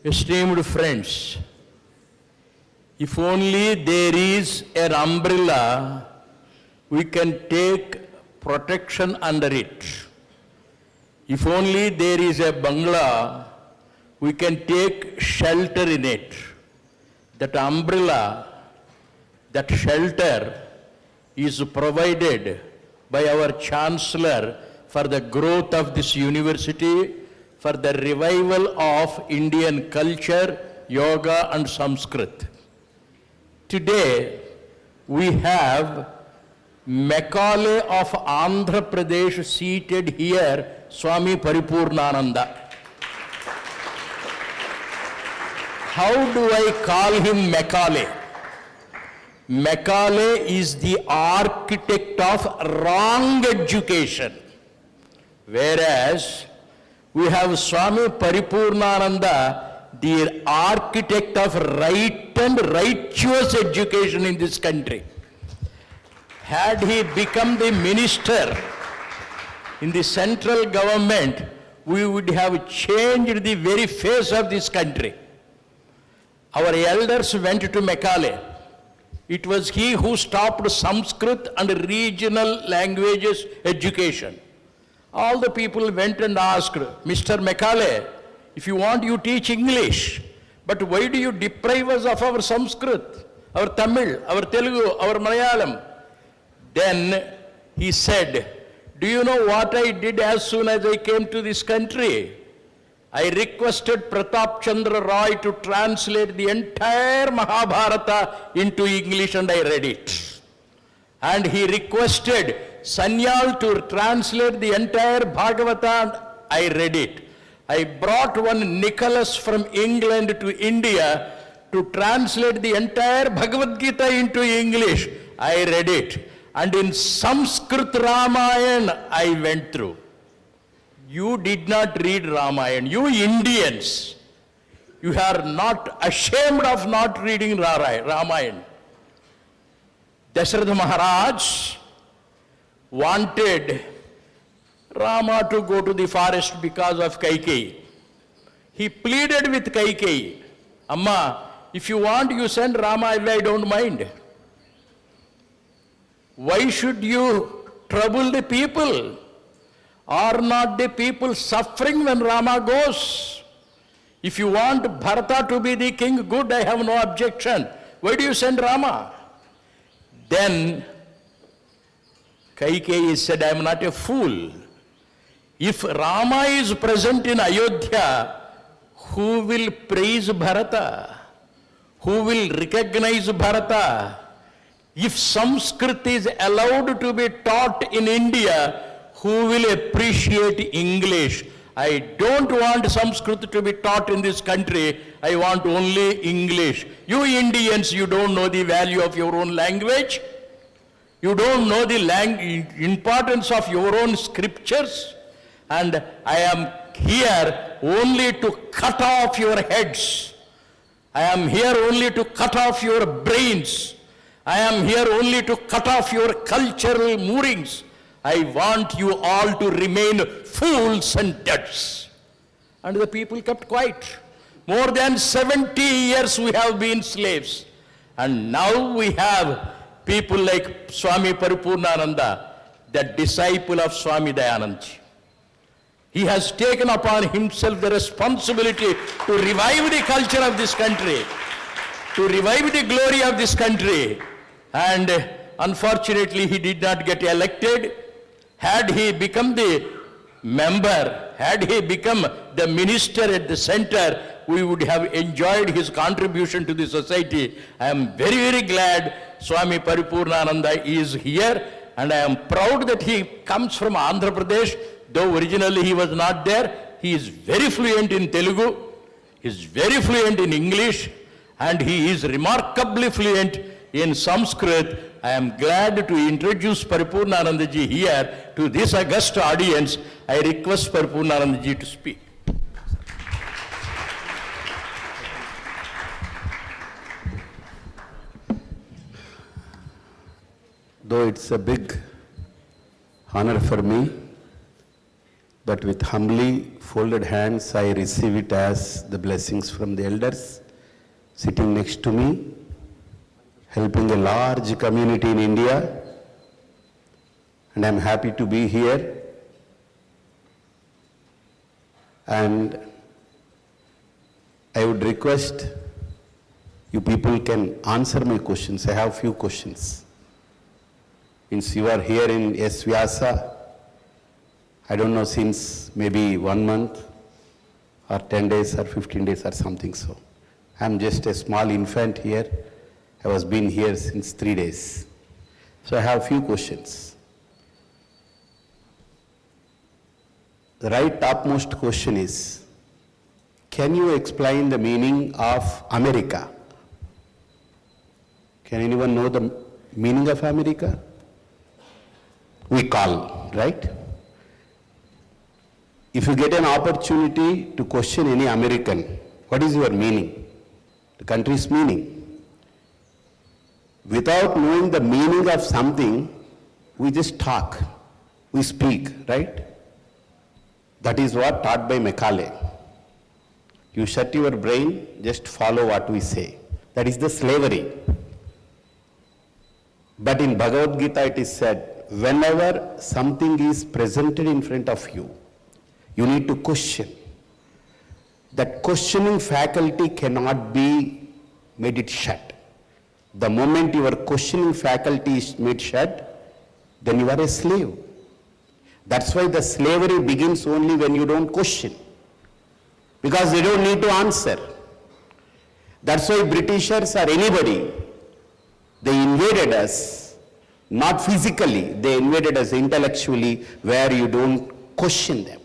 Esteemed friends, if only there is an umbrella, we can take protection under it. If only there is a bungalow, we can take shelter in it. That umbrella, that shelter is provided by our Chancellor for the growth of this university, for the revival of Indian culture, yoga and Sanskrit. Today, we have Macaulay of Andhra Pradesh seated here, Swami Paripurnananda. How do I call him Macaulay? Macaulay is the architect of wrong education, whereas we have Swami Paripurnananda, the architect of right and righteous education in this country. Had he become the minister in the central government, we would have changed the very face of this country. Our elders went to Macaulay. It was he who stopped Sanskrit and regional languages education. All the people went and asked, Mr. Macaulay, if you want, you teach English, but why do you deprive us of our Sanskrit, our Tamil, our Telugu, our Malayalam? Then he said, do you know what I did as soon as I came to this country? I requested Pratap Chandra Roy to translate the entire Mahabharata into English, and I read it. And he requested Sanyal to translate the entire Bhagavata, and I read it. I brought one Nicholas from England to India to translate the entire Bhagavad Gita into English. I read it. And in Sanskrit Ramayana, I went through. You did not read Ramayana. You Indians, you are not ashamed of not reading Ramayana. Dasharatha Maharaj wanted Rama to go to the forest because of Kaikeyi. He pleaded with Kaikeyi, Amma, if you want, you send Rama away, I don't mind. Why should you trouble the people? Are not the people suffering when Rama goes? If you want Bharata to be the king, good, I have no objection. Why do you send Rama? Then Kaikeyi said, I am not a fool. If Rama is present in Ayodhya, who will praise Bharata? Who will recognize Bharata? If Sanskrit is allowed to be taught in India, who will appreciate English? I don't want Sanskrit to be taught in this country. I want only English. You Indians, you don't know the value of your own language. You don't know the importance of your own scriptures. And I am here only to cut off your heads. I am here only to cut off your brains. I am here only to cut off your cultural moorings. I want you all to remain fools and duds. And the people kept quiet. More than 70 years we have been slaves. And now we have people like Swami Paripurnananda, the disciple of Swami Dayanandji. He has taken upon himself the responsibility to revive the culture of this country, to revive the glory of this country. And unfortunately, he did not get elected. Had he become the member, had he become the minister at the center, we would have enjoyed his contribution to the society. I am very, very glad Swami Paripurnananda is here, and I am proud that he comes from Andhra Pradesh. Though originally he was not there, he is very fluent in Telugu, he is very fluent in English, and he is remarkably fluent in Sanskrit. I am glad to introduce Paripurnanandaji here to this august audience. I request Paripurnanandaji to speak. Though it's a big honor for me, but with humbly folded hands, I receive it as the blessings from the elders sitting next to me, helping a large community in India, and I'm happy to be here. And I would request you people can answer my questions. I have few questions. Since you are here in S-VYASA, I don't know, since maybe 1 month or 10 days or 15 days or something so. I'm just a small infant here. I was been here since 3 days. So I have few questions. The right topmost question is, can you explain the meaning of America? Can anyone know the meaning of America? We call, right? If you get an opportunity to question any American, what is your meaning? The country's meaning. Without knowing the meaning of something, we just talk, we speak, right? That is what taught by Macaulay. You shut your brain, just follow what we say. That is the slavery. But in Bhagavad Gita it is said, whenever something is presented in front of you, you need to question. That questioning faculty cannot be made it shut. The moment your questioning faculty is made shut, then you are a slave. That's why the slavery begins only when you don't question. Because they don't need to answer. That's why Britishers or anybody, they invaded us, not physically, they invaded us intellectually, where you don't question them.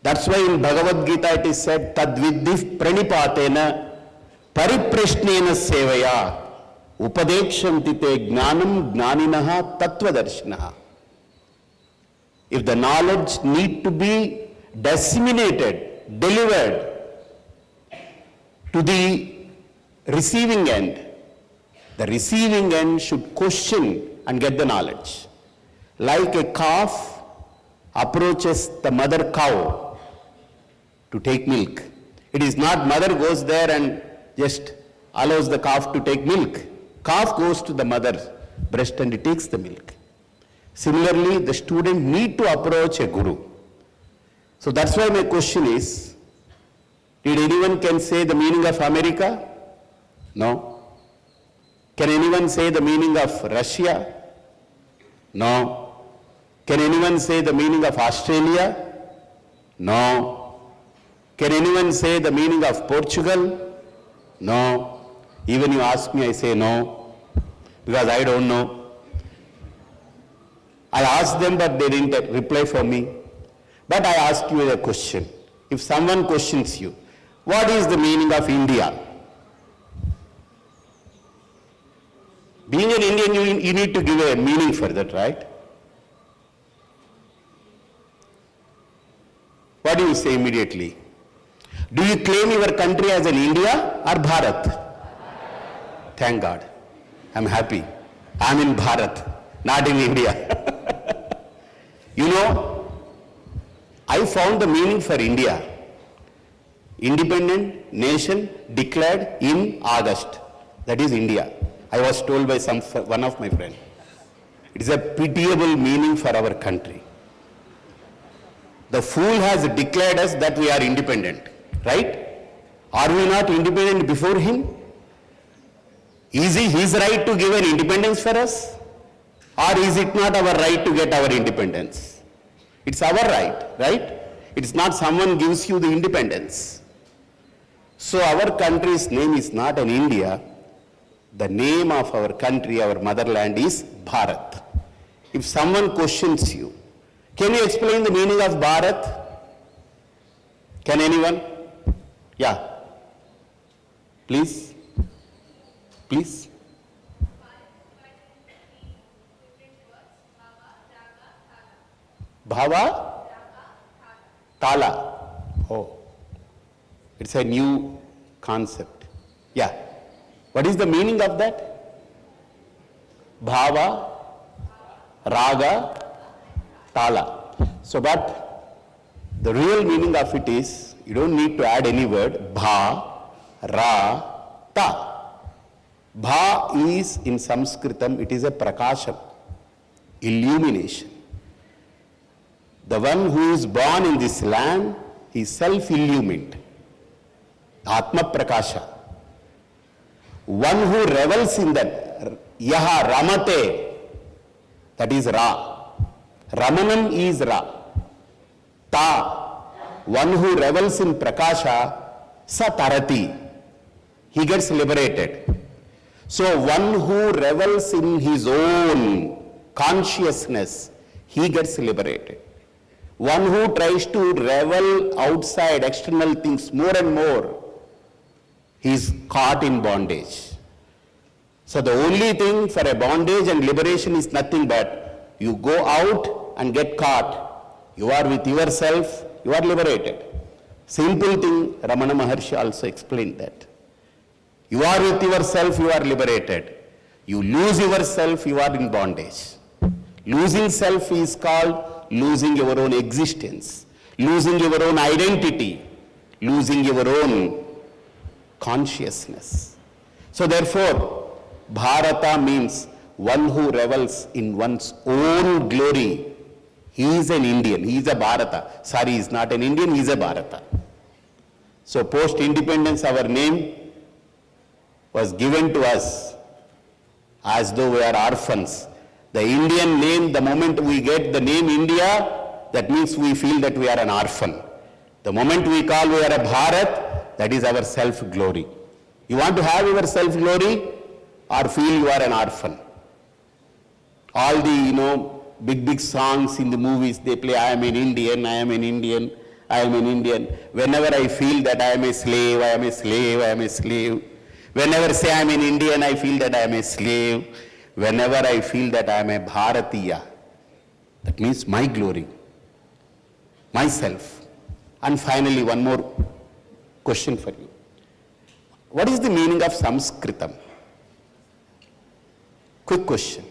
That's why in Bhagavad Gita it is said, Tadviddhi pranipatena Pariprashnena sevaya upadekshyanti te jnanam jnaninaha tattvadarshinaha. If the knowledge need to be disseminated, delivered to the receiving end, the receiving end should question and get the knowledge. Like a calf approaches the mother cow to take milk. It is not mother goes there and just allows the calf to take milk. Calf goes to the mother's breast and it takes the milk. Similarly, the student need to approach a guru. So that's why my question is, did anyone can say the meaning of America? No. Can anyone say the meaning of Russia? No. Can anyone say the meaning of Australia? No. Can anyone say the meaning of Portugal? No. Even you ask me, I say no, because I don't know. I asked them, but they didn't reply for me. But I ask you a question. If someone questions you, what is the meaning of India? Being an Indian, you need to give a meaning for that, right? What do you say immediately? Do you claim your country as an India or Bharat? Thank God. I'm happy. I'm in Bharat, not in India. You know, I found the meaning for India. Independent nation declared in August. That is India. I was told by one of my friends. It is a pitiable meaning for our country. The fool has declared us that we are independent, right? Are we not independent before him? Is it his right to give an independence for us? Or is it not our right to get our independence? It's our right, right? It's not someone gives you the independence. So our country's name is not an India. The name of our country, our motherland is Bharat. If someone questions you, can you explain the meaning of Bharat? Can anyone? Yeah. Please. Please. Bhava? Tala. Oh. It's a new concept. Yeah. What is the meaning of that? Bhava, Raga, Tala. So, but the real meaning of it is, you don't need to add any word, Bha, Ra, Ta. Bha is in Sanskritam, it is a prakasham, illumination. The one who is born in this land is self-illumined. Atma Prakasha. One who revels in that, Yaha Ramate, that is Ra. Ramanam is Ra. Ta, one who revels in Prakasha, Sa Tarati, he gets liberated. So one who revels in his own consciousness, he gets liberated. One who tries to revel outside external things more and more, he is caught in bondage. So the only thing for a bondage and liberation is nothing but you go out and get caught. You are with yourself, you are liberated. Simple thing, Ramana Maharshi also explained that. You are with yourself, you are liberated. You lose yourself, you are in bondage. Losing self is called losing your own existence, losing your own identity, losing your own consciousness. So therefore, Bharata means one who revels in one's own glory. He is an Indian, he is a Bharata. Sorry, he is not an Indian, he is a Bharata. So post-independence, our name was given to us as though we are orphans. The Indian name, the moment we get the name India, that means we feel that we are an orphan. The moment we call we are a Bharat, that is our self-glory. You want to have your self-glory or feel you are an orphan? All the, big songs in the movies, they play, I am an Indian, I am an Indian, I am an Indian. Whenever I feel that I am a slave, I am a slave, I am a slave, Whenever say I am an Indian, I feel that I am a slave. Whenever I feel that I am a Bharatiya, that means my glory, myself. And finally, one more question for you. What is the meaning of Sanskritam? Quick question.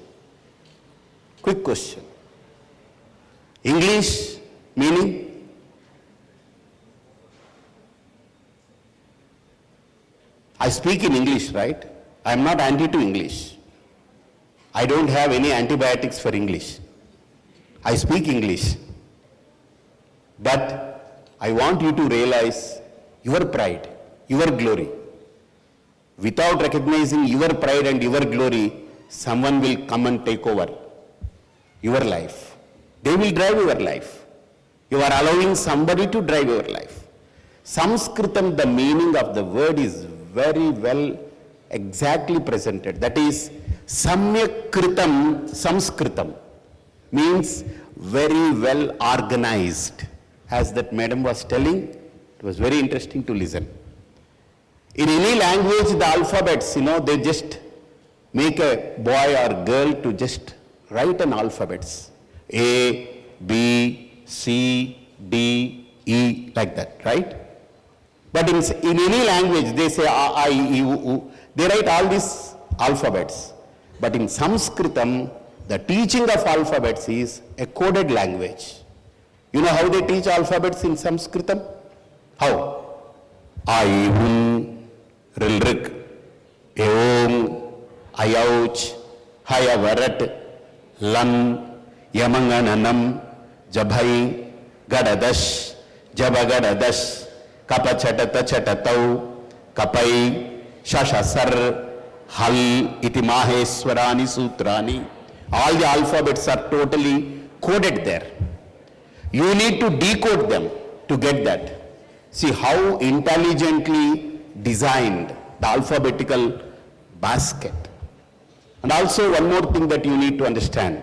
Quick question. English meaning? I speak in English, right? I am not anti to English. I don't have any antibiotics for English. I speak English. But I want you to realize your pride, your glory. Without recognizing your pride and your glory, someone will come and take over your life. They will drive your life. You are allowing somebody to drive your life. Sanskritam, the meaning of the word is very well exactly presented. That is, Samyak Kritam Sanskritam means very well organized. As that madam was telling, it was very interesting to listen. In any language, the alphabets, they just make a boy or girl to just write an alphabets. A, B, C, D, E, like that, right? But in any language, they say A, I, E, U, they write all these alphabets. But in Sanskritam, the teaching of alphabets is a coded language. You know how they teach alphabets in Sanskritam? How? I, Un, Rilrik, Eom, Ayauch, Hayavarat, Lan, Yamangananam, Jabhai, Gadadash, Jabagadash, Kapachatata Chatatau, Kapai, Shashasar, Hal, Iti Maheswarani Sutrani. All the alphabets are totally coded there. You need to decode them to get that. See how intelligently designed the alphabetical basket. And also one more thing that you need to understand.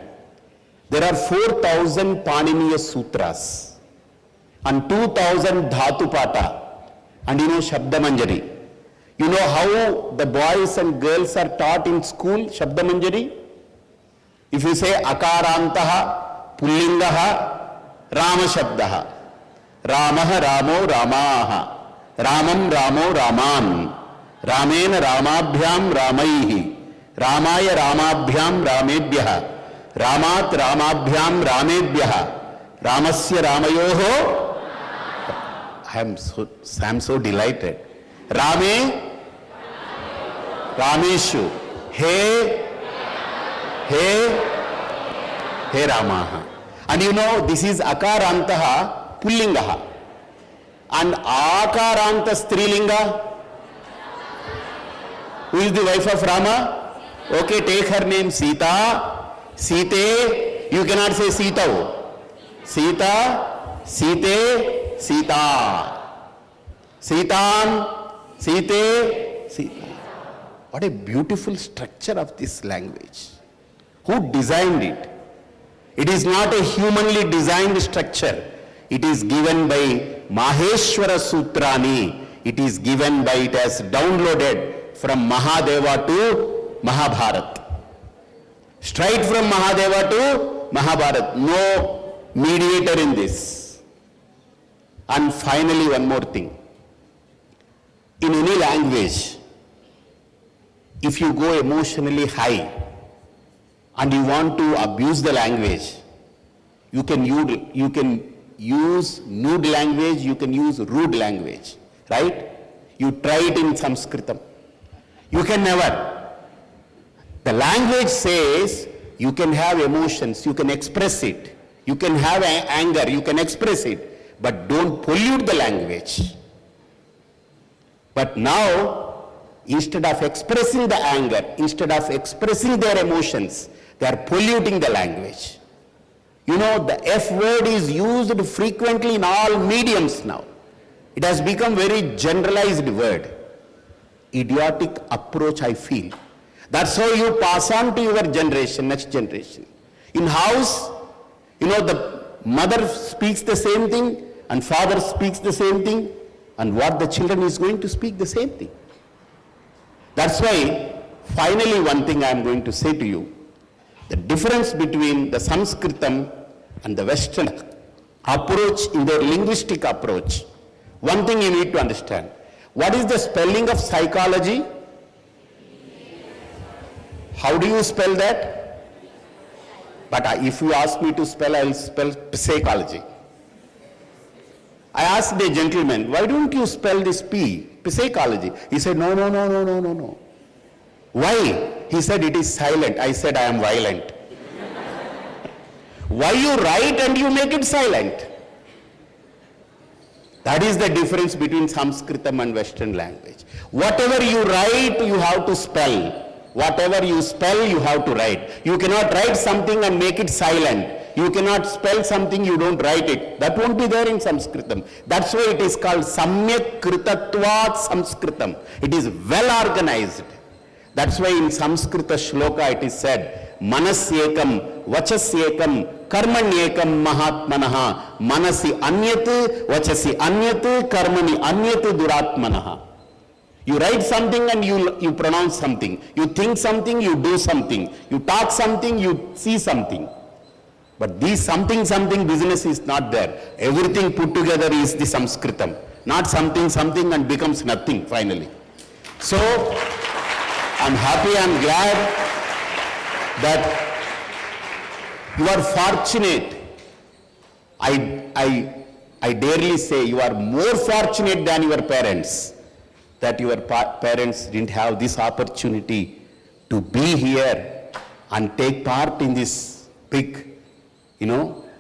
There are 4,000 Paniniya Sutras and 2,000 Dhatupata and Shabdamanjari. You know how the boys and girls are taught in school, Shabdamanjari? If you say Akarantaha, Pullingaha, Rama Shabdaha, Ramaha, Ramo, Ramaha, Ramam, Ramo, Raman, Ramena, Ramabhyam, Ramaihi, Ramaya, Ramabhyam, Ramebhyaha, Ramat, Ramabhyam, Ramebhyaha, Ramasya, Ramayoho. I am so delighted. Rame, Rameshu, He Ramaha. And you know, this is Akarantaha, Pullingaha. And Akaranta Strilinga. Who is the wife of Rama? Okay, take her name Sita. Site, you cannot say Sita. Sita, Site, Sita. Sitam, Site, Sita. What a beautiful structure of this language. Who designed it? It is not a humanly designed structure. It is given by Maheshwara Sutrani. It is given by, it has downloaded from Mahadeva to Mahabharat. Straight from Mahadeva to Mahabharat. No mediator in this. And finally, one more thing. In any language, if you go emotionally high and you want to abuse the language, you can use nude language, you can use rude language, right? You try it in Sanskritam. You can never. The language says you can have emotions, you can express it. You can have anger, you can express it, but don't pollute the language. But now, instead of expressing the anger, instead of expressing their emotions, they are polluting the language. You know, the F word is used frequently in all mediums now. It has become very generalized word. Idiotic approach, I feel. That's how you pass on to your generation, next generation. In house, you know, the mother speaks the same thing and father speaks the same thing, and what the children is going to speak the same thing. That's why, finally, one thing I am going to say to you, the difference between the Sanskritam and the Western approach in their linguistic approach, one thing you need to understand. What is the spelling of psychology? How do you spell that? But if you ask me to spell, I will spell psychology. I asked the gentleman, why don't you spell this P, psychology? He said, no, no, no, no, no, no, no. Why? He said, it is silent. I said, I am violent. Why you write and you make it silent? That is the difference between Sanskritam and Western language. Whatever you write, you have to spell. Whatever you spell, you have to write. You cannot write something and make it silent. You cannot spell something, you don't write it. That won't be there in Sanskritam. That's why it is called Samyak Kritatvat Sanskritam. It is well organized. That's why in Sanskrit shloka it is said, Manasyekam, Vachasyekam, Karmanyekam Mahatmanaha, Manasi Anyat, Vachasi Anyat, Karmani Anyat Duratmanaha. You write something and you pronounce something. You think something, you do something. You talk something, you see something. But this something business is not there. Everything put together is the Sanskritam. Not something and becomes nothing finally. So, I'm happy and glad that you are fortunate. I darely say you are more fortunate than your parents, that your parents didn't have this opportunity to be here and take part in this big,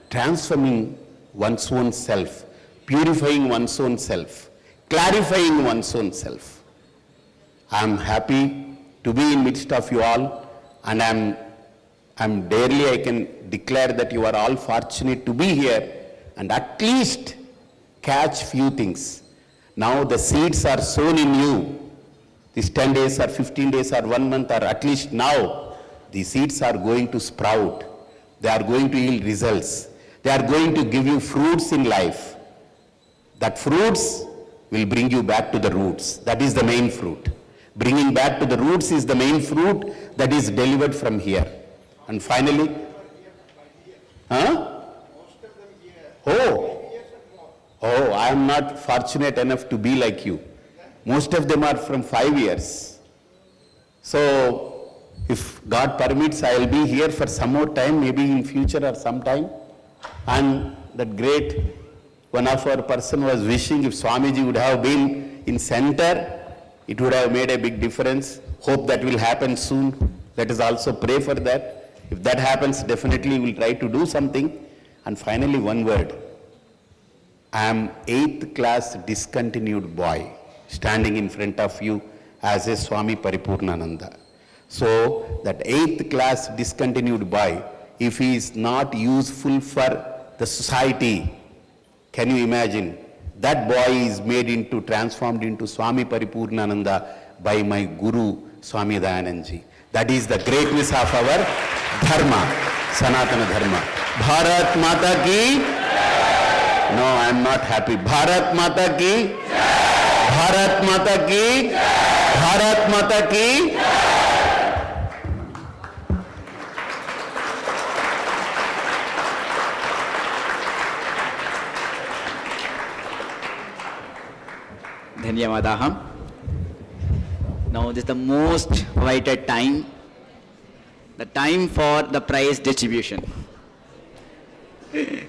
transforming one's own self, purifying one's own self, clarifying one's own self. I am happy to be in midst of you all, and I'm darely, I can declare that you are all fortunate to be here and at least catch few things. Now the seeds are sown in you. These 10 days or 15 days or 1 month, or at least now, the seeds are going to sprout. They are going to yield results. They are going to give you fruits in life. That fruits will bring you back to the roots. That is the main fruit. Bringing back to the roots is the main fruit that is delivered from here. And finally, I am not fortunate enough to be like you. Most of them are from 5 years. So, if God permits, I will be here for some more time, maybe in future or sometime. And that great, one of our person was wishing if Swamiji would have been in center, it would have made a big difference. Hope that will happen soon. Let us also pray for that. If that happens, definitely we will try to do something. And finally, one word. I am 8th class discontinued boy, standing in front of you as a Swami Paripurnananda. So, that 8th class discontinued boy, if he is not useful for the society, can you imagine? That boy is transformed into Swami Paripurnananda by my Guru, Swami Dayanandji. That is the greatness of our Dharma, Sanatana Dharma. Bharat Mata ki? No, I am not happy. Bharat Mata ki? Bharat Mata ki? Bharat Mata ki? Dhanyavadaha. Now this is the most awaited time, the time for the prize distribution. Okay.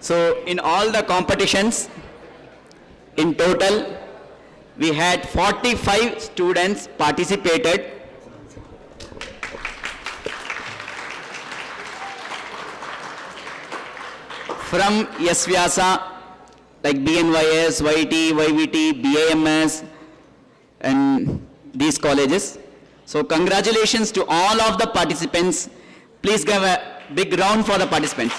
So in all the competitions, in total, we had 45 students participated. From S-VYASA, like BNYS, YT, YVT, BAMS, and these colleges. So congratulations to all of the participants. Please give a big round for the participants.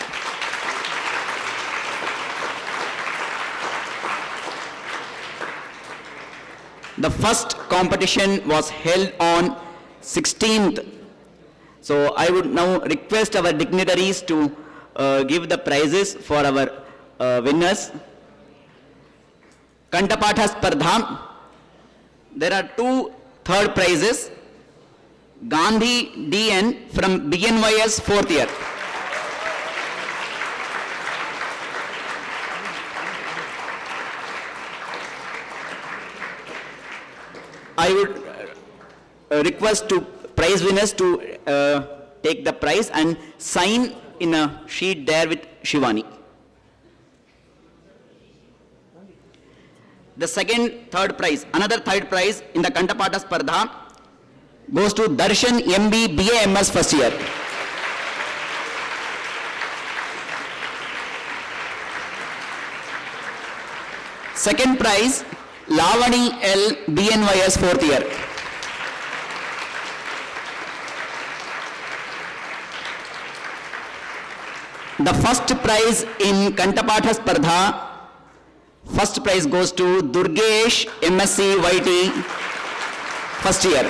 The first competition was held on 16th. So I would now request our dignitaries to give the prizes for our winners. Kantapatha Spardha, there are two third prizes. Gandhi DN from BNYS 4th year. I would request to prize winners to take the prize and sign in a sheet there with Shivani. The third prize, another third prize in the Kantapata Spardha goes to Darshan MB BAMS first year. Second prize, Lavani L BNYS 4th year. The first prize in Kantapatha Spardha, first prize goes to Durgesh MSc YT first year.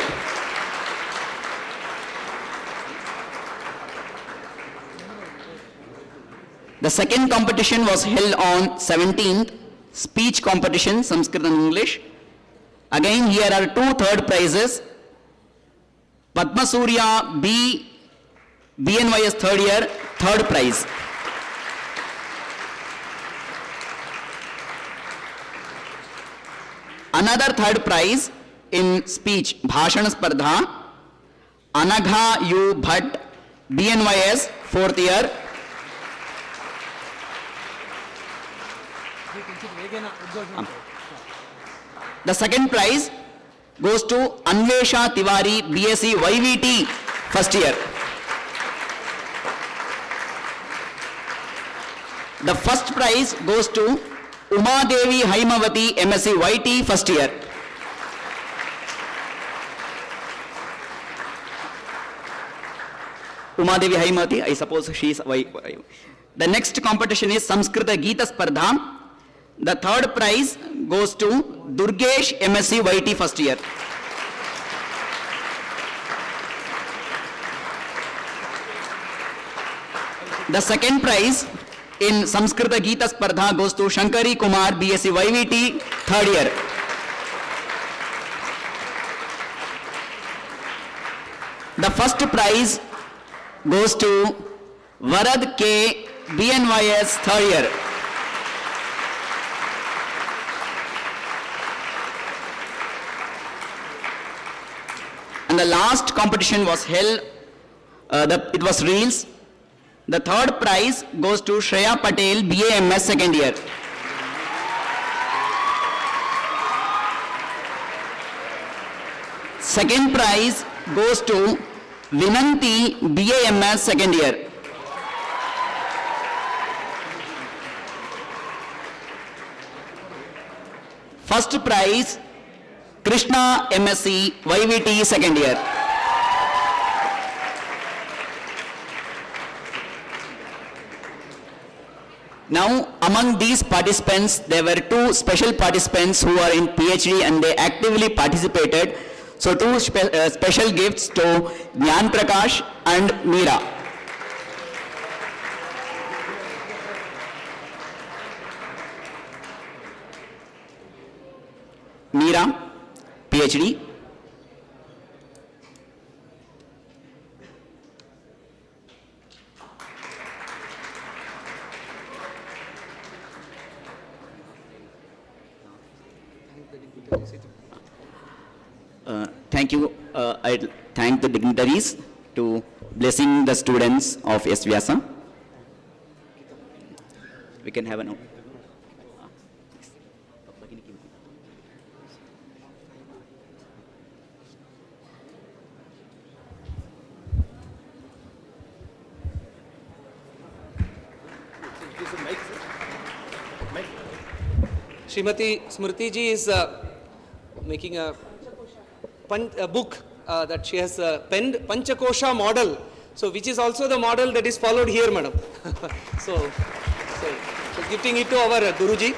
The second competition was held on 17th, speech competition, Sanskrit and English. Again, here are two third prizes. Padma Surya B, BNYS third year, third prize. Another third prize in speech, Bhashana Spardha, Anagha U Bhatt, BNYS 4th year. The second prize goes to Anvesha Tiwari, BSc YVT first year. The first prize goes to Uma Devi Haimavati, MSc YT first year. Uma Devi Haimavati, I suppose she is The next competition is Samskrita Geeta Spardha. The third prize goes to Durgesh MSc YT first year. The second prize in Samskrita Geeta Spardha goes to Shankari Kumar BSc YVT third year. The first prize goes to Varad K BNYS third year. And the last competition was held, it was reels. The third prize goes to Shreya Patel, BAMS second year. Second prize goes to Vinanti, BAMS second year. First prize, Krishna MSc YVT second year. Now, among these participants, there were two special participants who are in PhD and they actively participated. So, two special gifts to Jnana Prakash and Meera. Meera, PhD. Thank you. I thank the dignitaries to blessing the students of S-VYASA. We can have an. Srimati Smriti ji is making a book that she has penned, Panchakosha model, so which is also the model that is followed here, madam. so gifting it to our Guruji.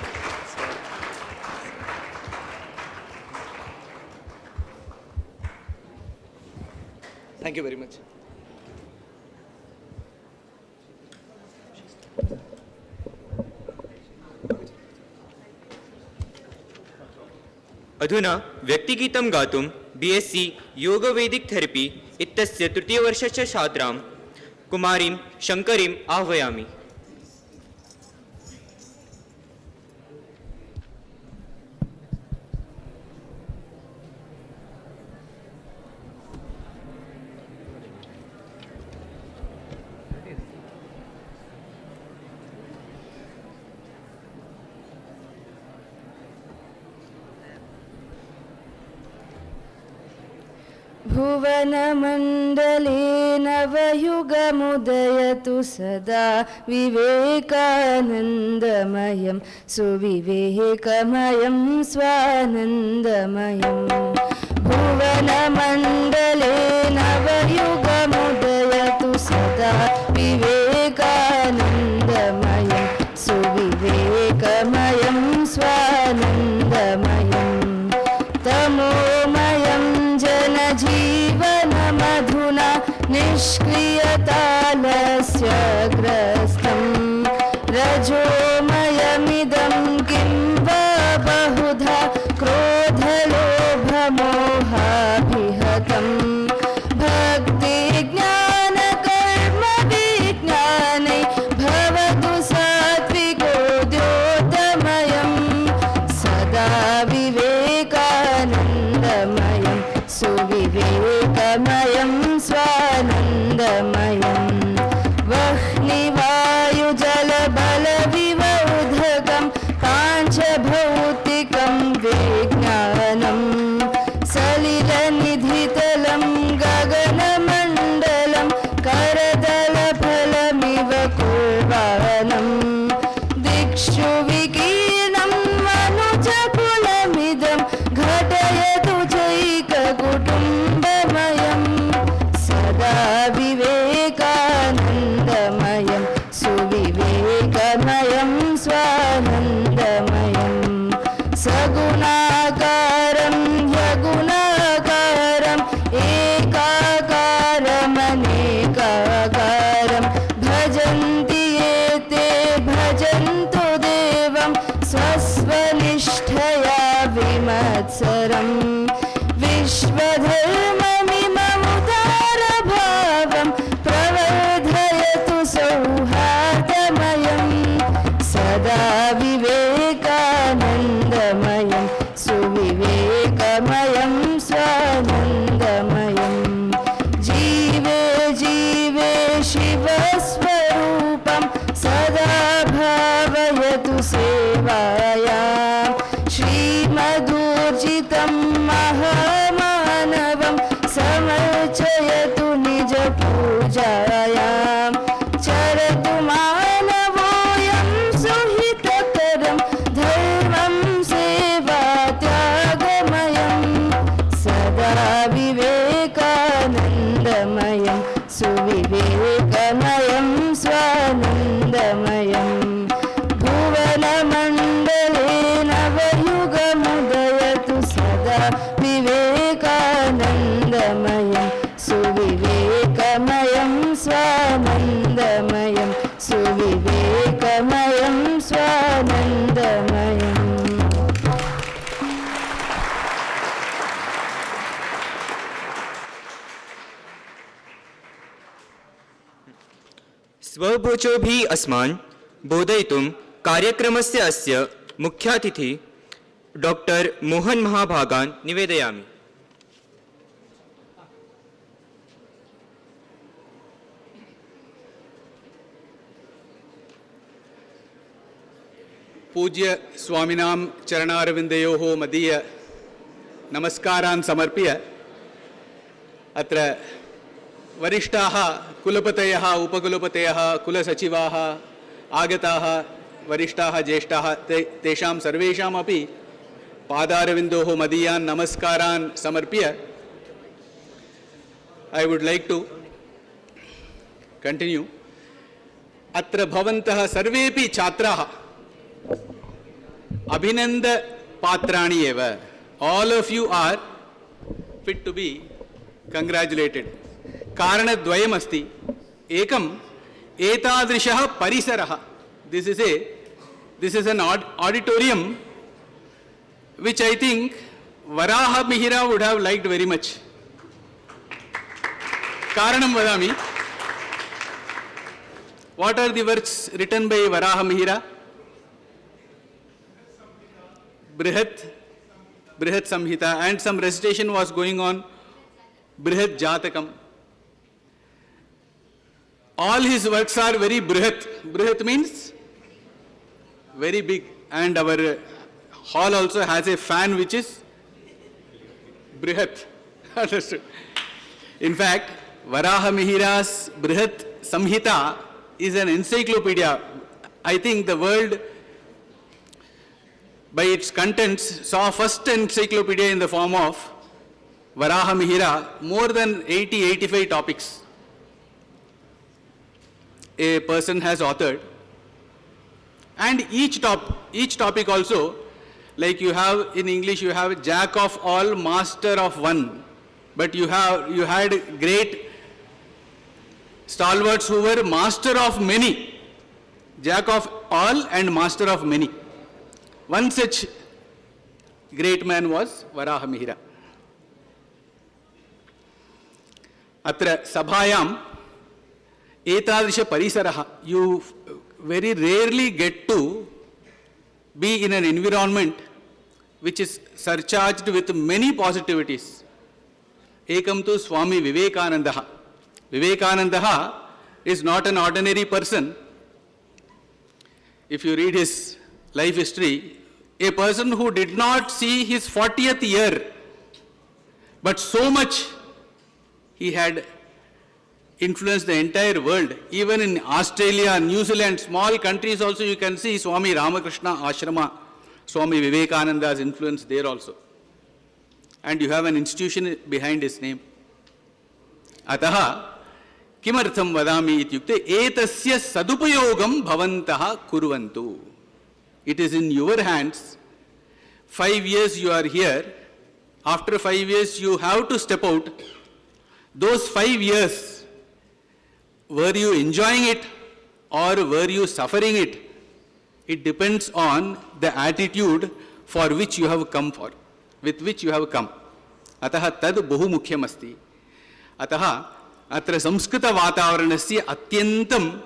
Thank you very much. अधुना व्यक्तिगीतं गातुं BSc योग वैदिक therapy इत्यस्य तृतीयवर्षस्य छात्रां कुमारीं शङ्करीम् आह्वयामि। भुवनमण्डले नवयुगमुदयतु सदा विवेकानन्दमयं सुविवेकमयं स्वानन्दमयम्। भुवनमण्डले नवयुगमुदयतु सदा विवेकानन्दमयं सुविवेकमयं स्वानन्दमयम्। तमोमयं जनजीवनमधुना निष्क्रियतालस्य ग्रस्तं रजोमयमिदं किं वा बहुधा क्रोधलोभमोहाभिहतम्। भक्तिज्ञानकर्मविज्ञानै भवतु सात्विकोद्योतमयं सदा विवेकानन्दमयं सुविवेकमयं स्वानन्दमयम्। वह्निवायुजलबलविवर्धकं पाञ्चभौतिकं विज्ञानं सलिलनिधितलं गगनमण्डलं करतलफलमिव कुर्वाणम्। दिक्षु विकीर्णं मनुजकुलमिदं घटयतु चैककुटुम्बमयं सदा विवेकानन्दमयं सुविवेकमयं स्वानन्दमयम्। सगुणाकारं ह्यगुणाकारम् एकाकारमनेकाकारं भजन्ति ये ते भजन्तु देवं स्वस्वनिष्ठया विमत्सरम्। विश्वधर्ममिममुदारभावं प्रवर्धयतु सौहार्दमयं सदा विवेकानन्दमयं सुविवेकमयं स्वानन्दमयम्। जीवे जीवे शिवस्वरूपं सदा भावयतु सेवायां। श्रीमदूर्जितं महामानवं समर्चयतु निजपूजायां। चरतु मानवोऽयं सुहितकरं धर्मं सेवात्यागमयं सदा विवेकानन्दमयं सुविवेकमयं स्वानन्दमयम्। भुवनमण्डले नवयुगमुदयतु सदा विवेकानन्दमयं सुविवेकमयं स्वानन्दमयं सुविवेकमयं स्वानन्दमयम्। स्ववचोभिः अस्मान् बोधयितुं कार्यक्रमस्य अस्य मुख्यातिथि डॉक्टर मोहन महाभागान् निवेदयामि। पूज्य स्वामिनां चरणारविन्दयोः मदीय नमस्कारान् समर्प्य अत्र वरिष्ठाः कुलपतयः उपकुलपतयः कुलसचिवाः आगताः वरिष्ठाः ज्येष्ठाः तेषां सर्वेषामपि पादारविन्दोः मदीयान् नमस्कारान् समर्प्य I would like to continue. अत्र भवन्तः सर्वेपि छात्राः अभिनन्दपात्राणि एव. All of you are fit to be congratulated. कारणद्वयमस्ति. एकम् एतादृशः परिसरः. This is an auditorium which I think Varaha Mihira would have liked very much. Karanam vadami. What are the works written by Varaha Mihira? Brihat Samhita, and some recitation was going on, Brihat Jatakam. All his works are very Brihat. Brihat means very big, and our hall also has a fan which is Brihat. Understood. In fact, Varaha Mihira's Brihat Samhita is an encyclopedia. I think the world, by its contents, saw first encyclopedia in the form of Varaha Mihira, more than 80-85 topics a person has authored. And each topic also, like you have in English, you have jack of all, master of one. But you had great stalwarts who were master of many. Jack of all and master of many. One such great man was Varaha Mihira. Atra sabhayam etadrisha parisaraha. You very rarely get to be in an environment which is surcharged with many positivities. Ekam tu Swami Vivekanandaha. Vivekanandaha is not an ordinary person. If you read his life history, a person who did not see his 40th year, but so much he had influenced the entire world. Even in Australia, New Zealand, small countries also you can see Swami Ramakrishna Ashrama, Swami Vivekananda's influence there also. And you have an institution behind his name. Ataha kimartham vadami ityukte etasya sadupayogam bhavantaha kurvantu. It is in your hands. 5 years you are here. After 5 years you have to step out. Those 5 years, were you enjoying it or were you suffering it? It depends on the attitude for which you have come for, with which you have come. Ataha tad bahu mukhyam asti. Ataha atra samskrita vatavaranasya atyantam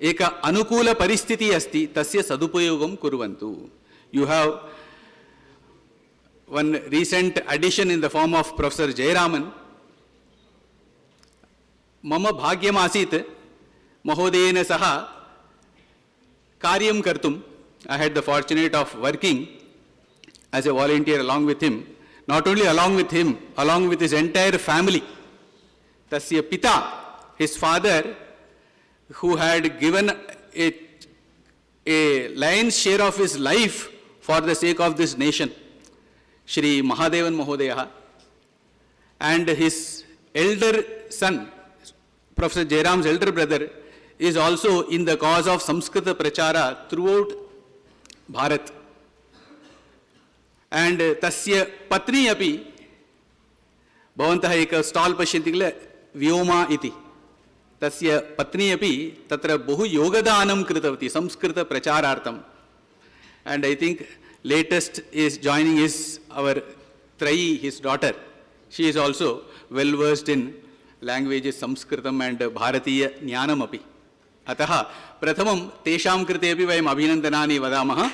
eka anukula paristhiti asti tasya sadupayogam kurvantu. You have one recent addition in the form of Professor Jayaraman. Mama bhagyam asit mahodayena saha karyam kartum. I had the fortune of working as a volunteer along with him. Not only along with him, along with his entire family. Tasya pita, his father, who had given a lion's share of his life for the sake of this nation, Shri Mahadevan Mahodaya, and his elder son, Professor Jairam's elder brother, is also in the cause of Samskrita Prachara throughout Bharat. And tasya patni api bhavantaha eka stall pashyanti kila vyoma iti. Tasya patni api tatra bahu yogadanam kritavati Samskrita Pracharartam. And I think latest is joining is our Trayi, his daughter. She is also well versed in languages Sanskritam and Bharatiya Jnanam api. Ataha prathamam tesham krite api vayam abhinandanani vadamaha.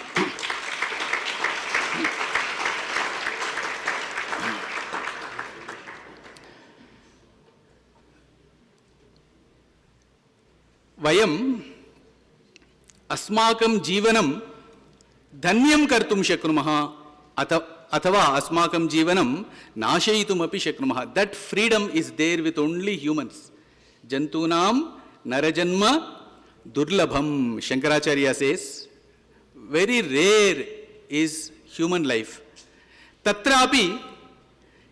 Vayam अस्माकं जीवनं धन्यं कर्तुं शक्नुमः अथवा अस्माकं जीवनं नाशयितुमपि शक्नुमः. That freedom is there with only humans. Jantunam narajanma durlabham. Shankaracharya says, very rare is human life. Tatrapi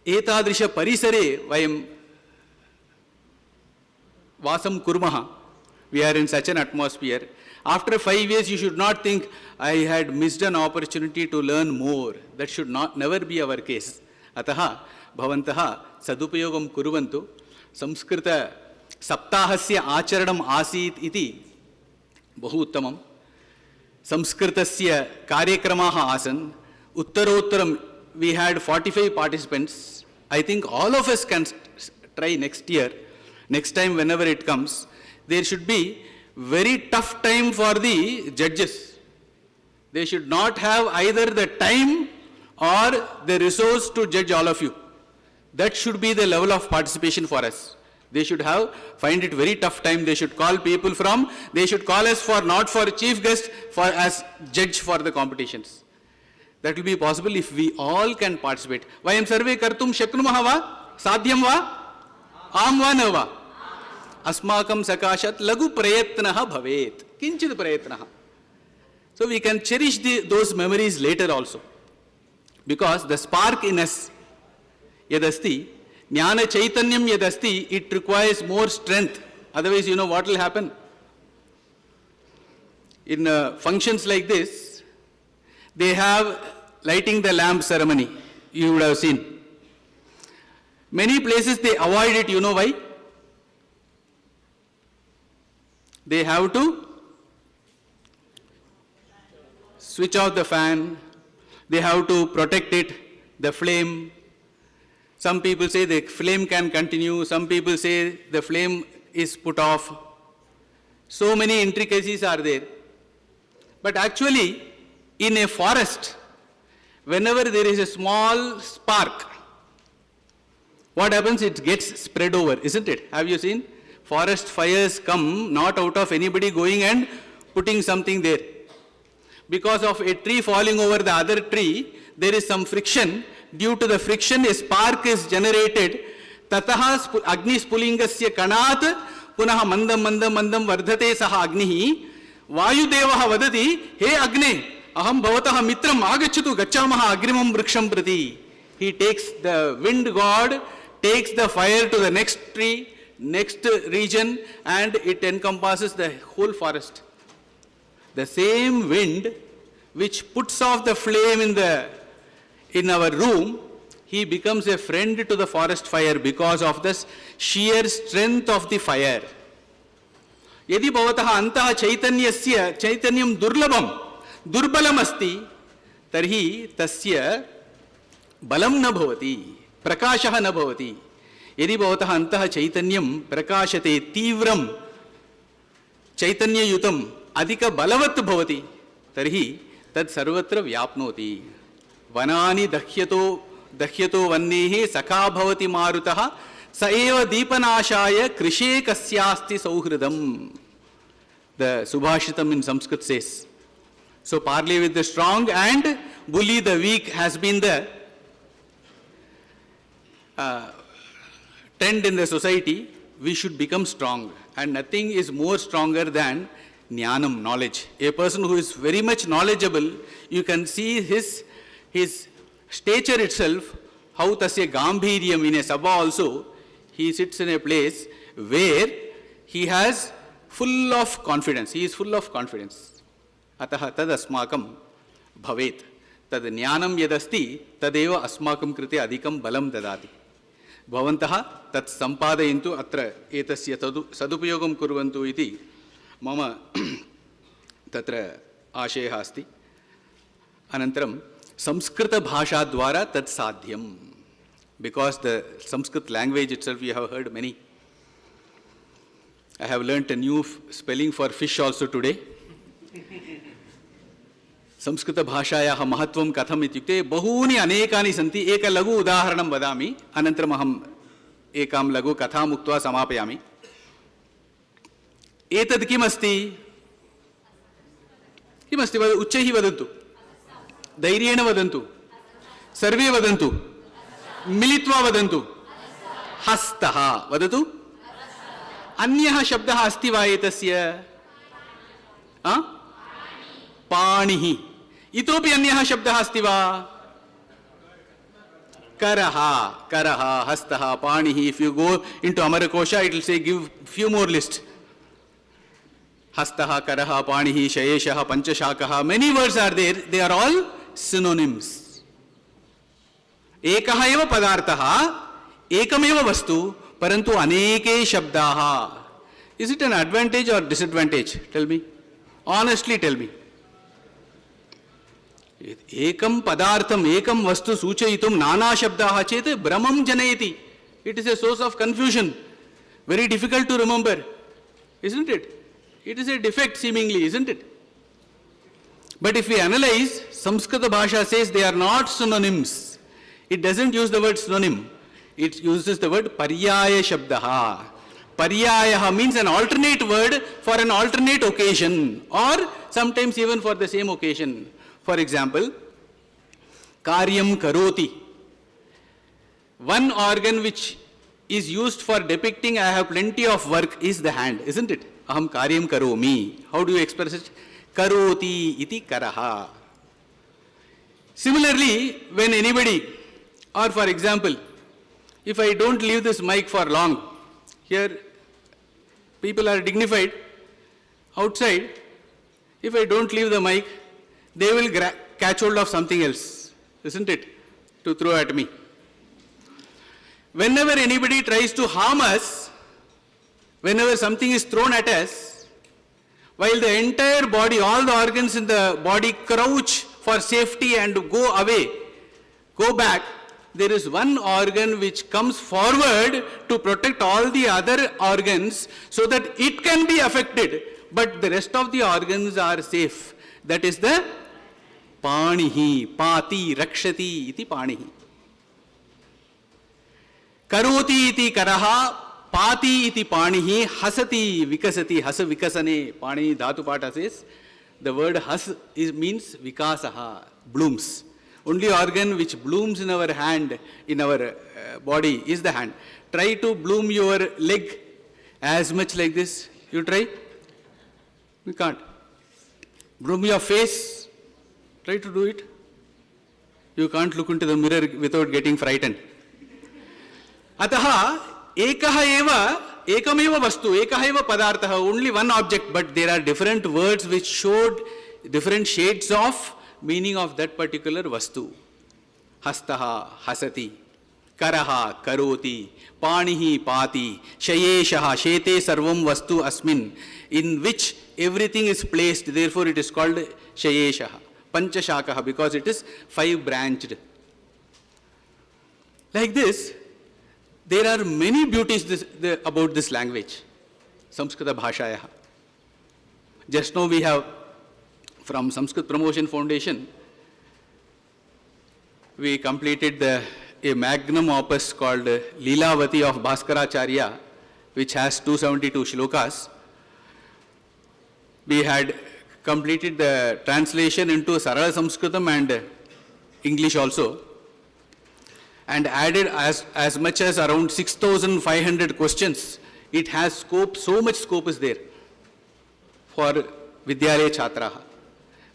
etadrisha parisare vayam vasam kurmaha. We are in such an atmosphere. After 5 years, you should not think, I had missed an opportunity to learn more. That should never be our case. Ataha bhavantaha sadupayogam kuruvantu. Samskrita saptahasya acharanam asit iti bahu uttamam. Samskritasya karyakramaha asan. Uttarottaram we had 45 participants. I think all of us can try next year, next time whenever it comes. There should be very tough time for the judges. They should not have either the time or the resource to judge all of you. That should be the level of participation for us. They should find it very tough time. They should call people they should call us for, not for chief guest, for as judge for the competitions. That will be possible if we all can participate. Vayam sarve kartum shaknumaha va? Sadhyam va? Am va na va? Asmakam sakashat lagu prayatnaha bhavet. Kinchid prayatnaha. So we can cherish those memories later also. Because the spark in us, yadasti, jnana chaitanyam yadasti, it requires more strength. Otherwise, you know what will happen? In functions like this, they have lighting the lamp ceremony. You would have seen. Many places they avoid it. You know why? They have to switch off the fan, they have to protect it, the flame. Some people say the flame can continue, some people say the flame is put off. So many intricacies are there. But actually, in a forest, whenever there is a small spark, what happens? It gets spread over, isn't it? Have you seen? Forest fires come not out of anybody going and putting something there. Because of a tree falling over the other tree, there is some friction. Due to the friction, a spark is generated. Tataha agni spulingasya kanat punaha mandam mandam mandam vardhate saha agnihi. Vayudevaha vadati, he agne, aham bhavataha mitram agachyatu gacchamaha agrimam vriksham prati. He takes, the wind god takes the fire to the next tree, next region, and it encompasses the whole forest. The same wind which puts off the flame in our room, he becomes a friend to the forest fire because of the sheer strength of the fire. Yadi bhavataha antaha chaitanyam durlabam durbalam asti tarhi tasya balam na bhavati prakashah na bhavati. Yadi bhavataha antaha chaitanyam prakashate tivram chaitanya yutam adhika balavat bhavati tarhi tad sarvatra vyapnoti. Vanani dakhyato vannehe sakha bhavati marutaha sa eva deepanashaya krishe kasyasti sauhridam. The Subhashitam in Sanskrit says. So parley with the strong and bully the weak has been the trend in the society. We should become strong, and nothing is more stronger than jnanam, knowledge. A person who is very much knowledgeable, you can see his stature itself, how tasya gambhiryam. In a sabha also, he sits in a place where he has full of confidence. He is full of confidence. Ataha tad asmakam bhavet. Tad jnanam yadasti tadeva asmakam krite adhikam balam dadati. Bhavantaha tat sampadayantu atra etasya sadupayogam kurvantu iti mama tatra ashayah asti. Anantaram Samskrita bhasha dwara tat sadhyam. Because the Sanskrit language itself, we have heard many. I have learnt a new spelling for fish also today. Samskrita bhashayaha mahatvam katham ityukte bahuni anekani santi eka lagu udaharanam vadami anantaram aham ekam lagu katham uktva samapayami. Etad kim asti? Kim asti? Uchchaihi vadantu. Dhairyena vadantu. Sarve vadantu. Militva vadantu. Hastaha vadatu. Anyaha shabdaha asti va etasya? Panihi. Itopi anyaha shabdaha asti va? Karaha. Karaha, hastaha, panihi. If you go into Amarakosha, it will say give few more lists. Hastaha, karaha, panihi, shayeshaha, panchashakaha. Many words are there. They are all synonyms. Ekaha eva padartaha, ekameva vastu, parantu aneke shabdaha. Is it an advantage or disadvantage? Tell me. Honestly tell me. Ekam padartham, ekam vastu suchayitum nana shabdaha chet brahmam janayati. It is a source of confusion. Very difficult to remember, isn't it? It is a defect seemingly, isn't it? But if we analyze, Samskrita Bhasha says they are not synonyms. It doesn't use the word synonym. It uses the word paryaya shabdaha. Paryayaha means an alternate word for an alternate occasion, or sometimes even for the same occasion. For example, karyam karoti. One organ which is used for depicting I have plenty of work is the hand, isn't it? Aham karyam karomi. How do you express it? Karoti iti karaha. Similarly, when anybody, or for example, if I don't leave this mic for long, here people are dignified. Outside, if I don't leave the mic, they will catch hold of something else, isn't it? To throw at me. Whenever anybody tries to harm us, whenever something is thrown at us, while the entire body, all the organs in the body crouch for safety and go away, go back, there is one organ which comes forward to protect all the other organs so that it can be affected, but the rest of the organs are safe. That is the panihi, pati, rakshati iti panihi. Karoti iti karaha, pati iti panihi, hasati vikasati, hasa vikasane, pani dhatu pata says, the word has means vikasaha, blooms. Only organ which blooms in our hand, in our body is the hand. Try to bloom your leg as much like this. You try? You can't. Bloom your face. Try to do it. You can't look into the mirror without getting frightened. Ataha ekaha eva ekameva vastu ekaha eva padartha, only one object, but there are different words which showed different shades of meaning of that particular vastu. Hastaha hasati, karaha karoti, panihi pati, shayeshaha shete sarvam vastu asmin, in which everything is placed, therefore it is called shayeshaha. Panchashakaha, because it is 5 branched. Like this, there are many beauties about this language, Samskrita Bhashayaha. Just now we have, from Sanskrit Promotion Foundation, we completed a magnum opus called Leelavati of Bhaskaracharya, which has 272 shlokas. We had completed the translation into Sarala Sanskritam and English also, and added as much as around 6,500 questions. It has scope, so much scope is there for Vidyalaya Chhatraha.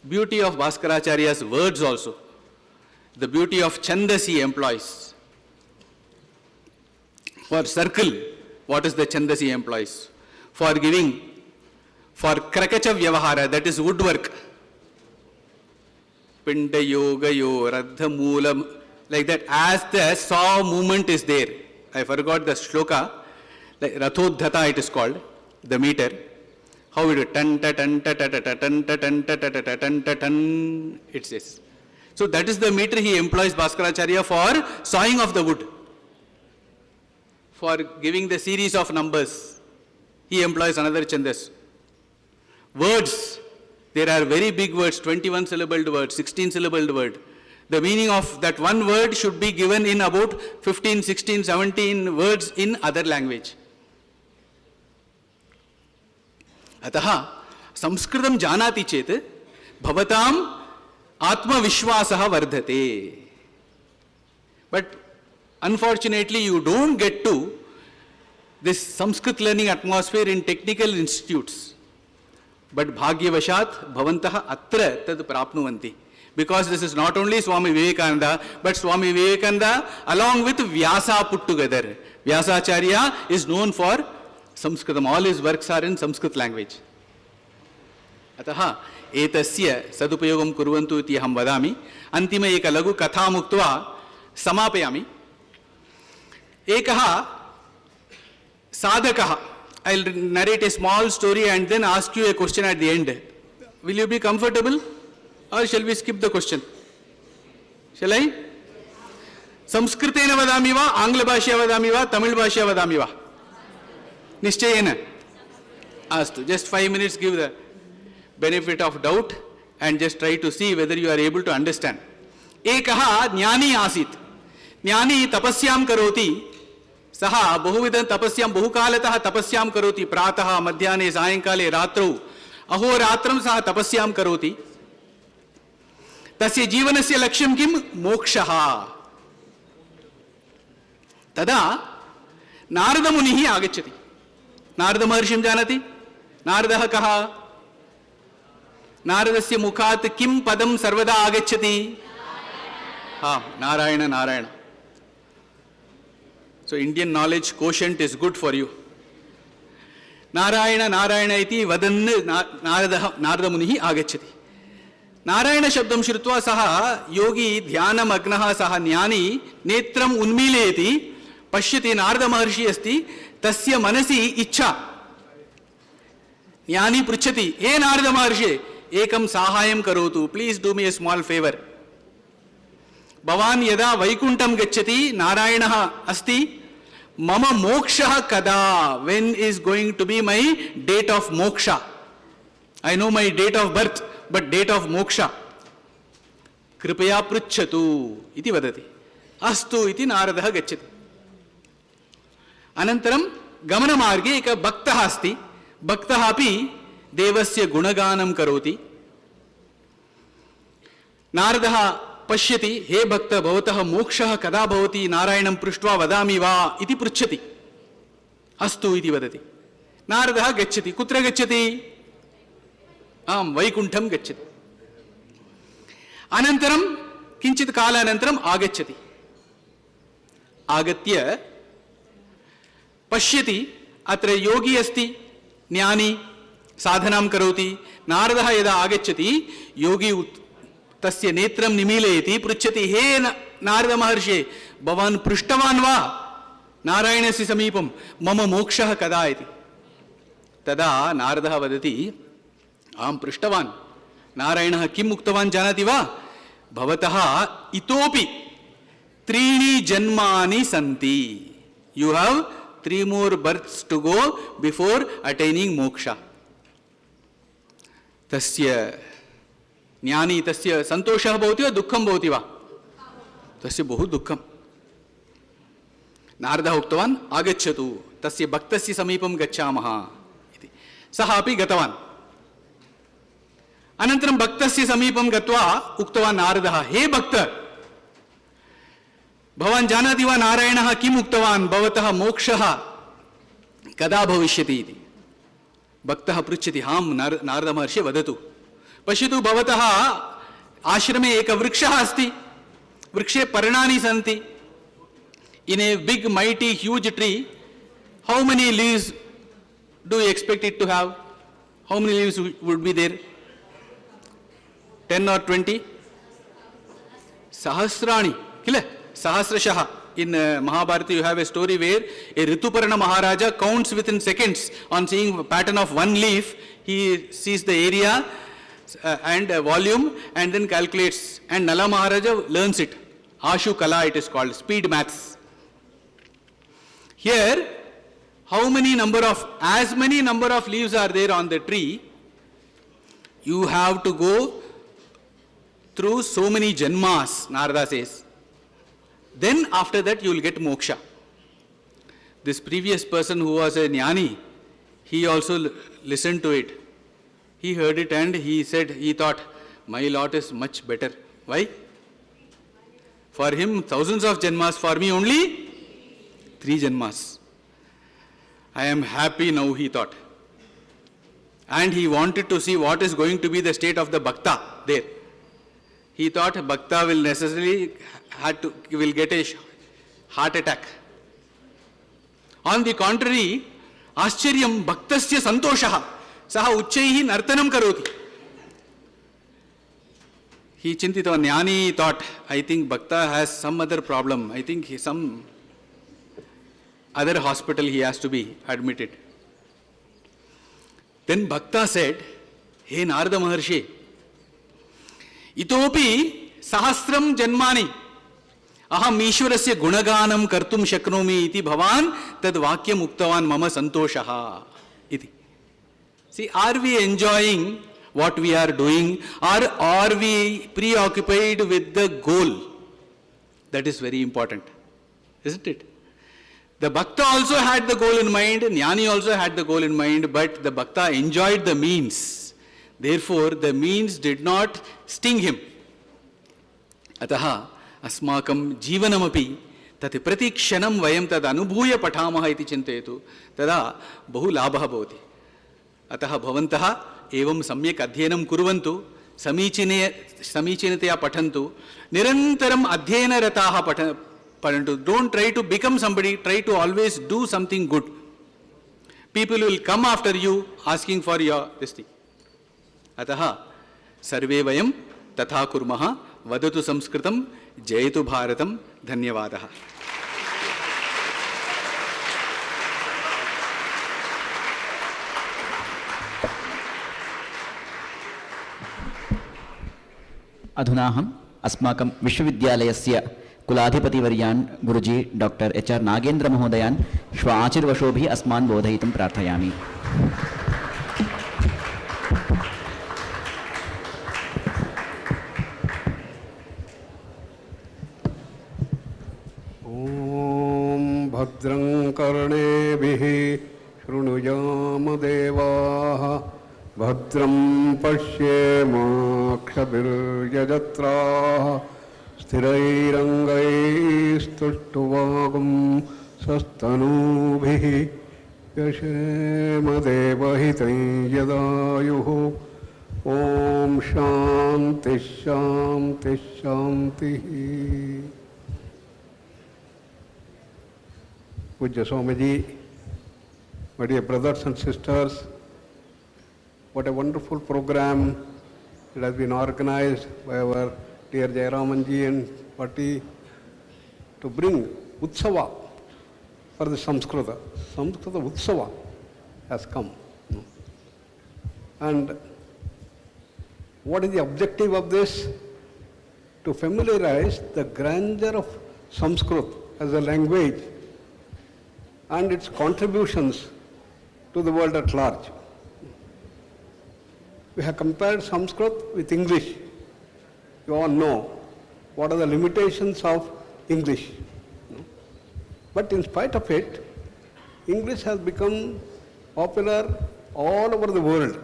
Beauty of Bhaskaracharya's words also. The beauty of Chandas he employs. For circle, what is the Chandas he employs? For giving, for Krakacha Vyavahara, that is woodwork. Pinda Yoga Yo, Radha Moolam, like that, as the saw movement is there. I forgot the shloka, like Rathodhata it is called, the meter. How it is, tan ta tan ta ta ta ta tan ta tan ta ta ta ta tan ta tan, it says. So that is the meter he employs, Bhaskaracharya, for sawing of the wood. For giving the series of numbers, he employs another chandas. Words, there are very big words, 21 syllabled words, 16 syllabled word. The meaning of that one word should be given in about 15, 16, 17 words in other language. Ataha, Samskritam janati chet, bhavatam atmavishwasaha vardhate. But unfortunately, you don't get to this Sanskrit learning atmosphere in technical institutes. But bhagyavashat bhavantaha atra tad prapnuvanti. Because this is not only Swami Vivekananda, but Swami Vivekananda along with Vyasa put together. Vyasacharya is known for Sanskritam. All his works are in Sanskrit language. Ataha etasya sadupayogam kurvantu iti aham vadami. Antima eka lagu katha muktva samapayami. Ekaha sadhakaha. I'll narrate a small story and then ask you a question at the end. Will you be comfortable? Or shall we skip the question? Shall I? Sanskritena vadami va, Angla bhashya vadami va, Tamil bhashya vadami va? Nischayena. Astu. Just 5 minutes, give the benefit of doubt and just try to see whether you are able to understand. Ekaha jnani asit. Jnani tapasyam karoti. Saha bahuvidan tapasyam bahukalatah tapasyam karoti. Prataha, madhyane, sayankale, ratrau. Aho ratram saha tapasyam karoti. Tasya jivanasya lakshyam kim? Mokshaha. Tada Narada munihi agacchati. Narada maharshim janati? Naradaha kaha? Naradasya mukhat kim padam sarvada agacchati? Narayana, Narayana. So Indian knowledge quotient is good for you. Narayana, Narayana iti vadan Narada munihi agacchati. Narayana shabdam shrutva saha yogi dhyanam agnaha saha jnani netram unmileti pashyati. Narada maharshi asti tasya manasi ichha. Jnani pruchati, hey Narada maharshi, ekam sahayam karotu, please do me a small favor. Bhavan yada vaikuntam gacchati, Narayanaha asti, mama mokshaha kada, when is going to be my date of moksha? I know my date of birth, but date of moksha. Kripaya pruchatu, iti vadati. Astu iti Naradaha gacchati. Anantaram, gamana marge eka bhaktaha asti, bhaktaha api devasya gunaganam karoti. Naradaha pashyati, he bhakta bhavataha mokshaha kada bhavati Narayanam prushtva vadami va iti pruchati. Astu iti vadati. Naradaha gacchati. Kutra gacchati? Vaikuntham gacchati. Anantaram, kinchit kala anantaram agacchati. Agatya pashyati, atra yogi asti, jnani, sadhanam karoti. Naradaha yada agacchati, yogi tasya netram nimilayati, pruchati, he Narada maharshe, bhavan prushtavan va, Narayanasya samipam, mama mokshaha kada iti. Tada Naradaha vadati, aham prushtavan. Narayanaha kim uktavan janati va? Bhavataha itopi trini janmani santi. You have 3 more births to go before attaining moksha. Tasya jnani tasya santoshah bhavati va dukkham bhavati va? Tasya bahu dukkham. Narada uktavan agacchatu tasya bhaktasya samipam gacchamaha iti. Saha api gatavan. Anantaram bhaktasya samipam gatva uktavan Naradaha, he bhakta, bhavan janati va Narayanaha kim uktavan bhavataha mokshaha kada bhavishyati iti. Bhaktaha pruchati, ham Narada maharshi vadatu. Pashyatu bhavataha ashrame eka vrikshaha asti, vrikshe parnani santi. In a big mighty huge tree, how many leaves do you expect it to have? How many leaves would be there? 10 or 20? Sahasrani. Kila? Sahasrashaha. In Mahabharata you have a story where a Rituparna Maharaja counts within seconds. On seeing a pattern of one leaf, he sees the area and volume and then calculates. And Nala Maharaja learns it. Ashu Kala it is called, speed maths. Here, as many number of leaves are there on the tree, you have to go through so many janmas, Narada says. Then after that you will get moksha. This previous person who was a jnani, he also listened to it. He heard it and he said, he thought, my lot is much better. Why? For him thousands of janmas, for me only 3 janmas. I am happy now, he thought. And he wanted to see what is going to be the state of the bhakta there. He thought bhakta will necessarily will get a heart attack. On the contrary, Ascharyam bhaktasya santoshaha saha uchchaihi nartanam karoti. He chintita, jnani thought, I think bhakta has some other problem. I think some other hospital he has to be admitted. Then bhakta said, hey Narada Maharshi, इतोपि सहस्रं जन्मानि अहम ईश्वरस्य गुणगानं कर्तुं शक्नोमि इति भवान् तद् वाक्यम् उक्तवान् मम सन्तोषः इति. See, are we enjoying what we are doing, or are we preoccupied with the goal? That is very important, isn't it? The Bhakta also had the goal in mind, Jnani also had the goal in mind, but the Bhakta enjoyed the means. Therefore, the means did not sting him. Ataha अस्माकं जीवनमपि तत् प्रतिक्षणं वयं तद् अनुभूय पठामः इति चिन्तयतु, तदा बहु लाभः भवति. अतः भवन्तः एवं सम्यक् अध्ययनं कुर्वन्तु, समीचीनतया पठन्तु, निरन्तरम् अध्ययनरताः पठन्तु. Don't try to become somebody, try to always do something good. People will come after you asking for your this thing. अतः सर्वे वयं तथा कुर्मः. वदतु संस्कृतं, जयतु भारतं. धन्यवादः. अधुना हम अस्माकं विश्वविद्यालयस्य कुलाधिपतिवर्यान् गुरुजी डॉक्टर HR नागेन्द्र महोदयान् श्व आशीर्वशोभिः अस्मान् बोधयितुं प्रार्थयामि. भद्रं कर्णेभिः शृणुयाम देवाः, भद्रं पश्येमाक्षभिर्यजत्राः, स्थिरैरङ्गैस्तुष्टुवागुं सस्तनूभिः यशेम देवहितं यदायुः. ॐ शान्तिः शान्तिः शान्तिः. Pujya Swamiji, my dear brothers and sisters, what a wonderful program it has been organized by our dear Jayaramanji and party to bring Utsava for the Samskrita. Samskrita Utsava has come. And what is the objective of this? To familiarize the grandeur of Sanskrit as a language and its contributions to the world at large. We have compared Sanskrit with English. You all know what are the limitations of English. But in spite of it, English has become popular all over the world.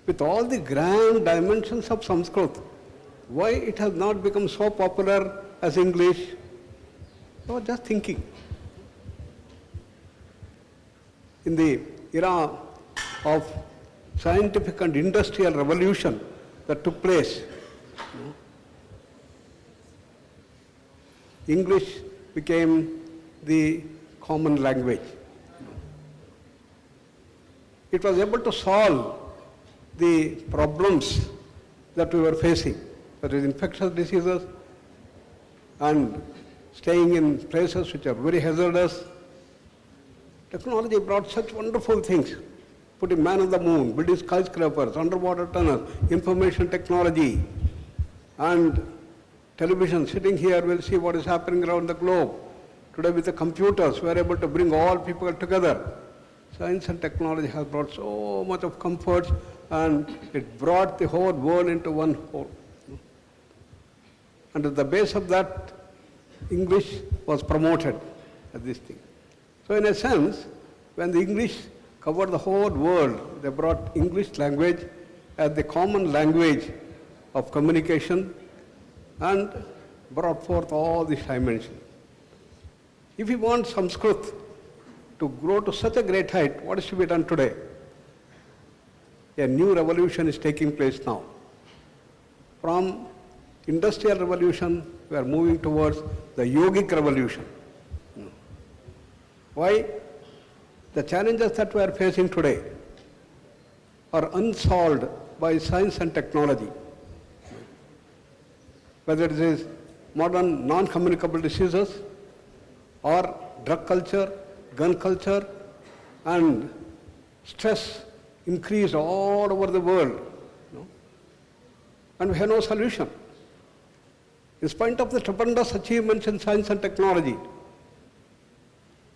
With all the grand dimensions of Sanskrit, why it has not become so popular as English? I was just thinking. In the era of scientific and industrial revolution that took place, English became the common language. It was able to solve the problems that we were facing, that is infectious diseases and staying in places which are very hazardous. Technology brought such wonderful things, putting man on the moon, building skyscrapers, underwater tunnels, information technology, and television. Sitting here, we'll see what is happening around the globe. Today with the computers, we are able to bring all people together. Science and technology has brought so much of comfort, and it brought the whole world into one whole. And at the base of that, English was promoted as this thing. So in a sense, when the English covered the whole world, they brought English language as the common language of communication and brought forth all these dimensions. If we want Sanskrit to grow to such a great height, what is to be done today? A new revolution is taking place now. From industrial revolution, we are moving towards the yogic revolution. Why? The challenges that we are facing today are unsolved by science and technology. Whether it is modern non-communicable diseases or drug culture, gun culture, and stress increased all over the world. and we have no solution. In spite of the tremendous achievements in science and technology,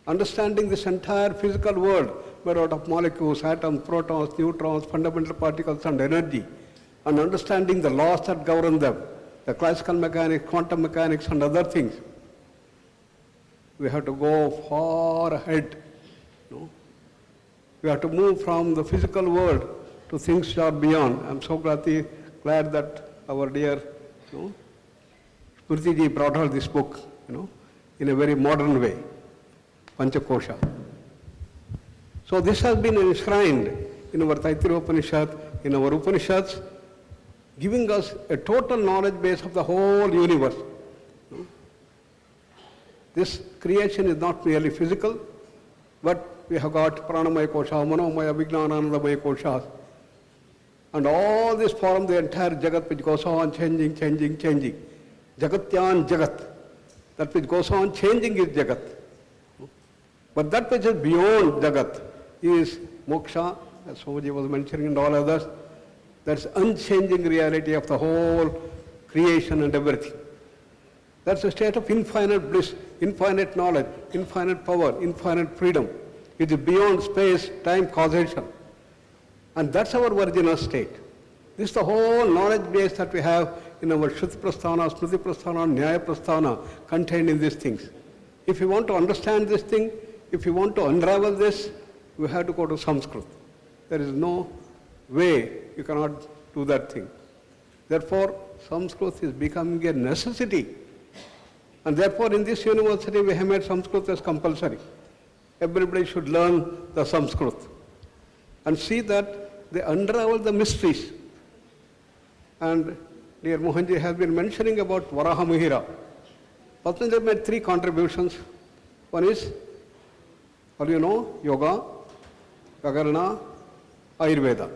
understanding this entire physical world made out of molecules, atoms, protons, neutrons, fundamental particles and energy, and understanding the laws that govern them, the classical mechanics, quantum mechanics and other things, we have to go far ahead. We have to move from the physical world to things which are beyond. I'm so glad that our dear Smriti ji brought out this book, in a very modern way, Panchakosha. So this has been enshrined in our Taittiriya Upanishad, in our Upanishads, giving us a total knowledge base of the whole universe. This creation is not merely physical, but we have got Pranamaya Kosha, Manomaya, Vijnanandamaya Koshas. And all this form the entire Jagat which goes on changing. Jagatyan Jagat. That which goes on changing is Jagat. But that which is beyond Jagat is Moksha, as Somaji was mentioning and all others. That's unchanging reality of the whole creation and everything. That's a state of infinite bliss, infinite knowledge, infinite power, infinite freedom. It is beyond space, time, causation. And that's our original state. This is the whole knowledge base that we have in our Shruti Prasthana, Smriti Prasthana, Nyaya Prasthana contained in these things. If you want to understand this thing, if you want to unravel this, we have to go to Sanskrit. There is no way you cannot do that thing. Therefore, Sanskrit is becoming a necessity. And therefore, in this university, we have made Sanskrit as compulsory. Everybody should learn the Sanskrit and see that they unravel the mysteries. And dear Mohanji has been mentioning about Varaha Mihira. Patanjali made 3 contributions. One is, yoga, Vagarana, Ayurveda.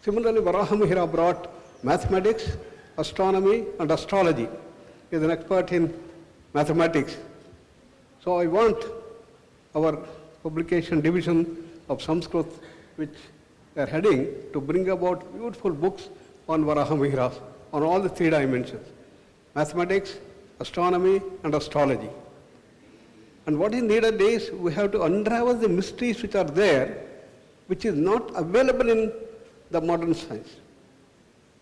Similarly, Varaha Mihira brought mathematics, astronomy and astrology. He is an expert in mathematics. So I want our publication division of Sanskrit, which they are heading, to bring about beautiful books on Varaha Mihiras, on all the 3 dimensions: mathematics, astronomy and astrology. And what is needed is we have to unravel the mysteries which are there, which is not available in the modern science.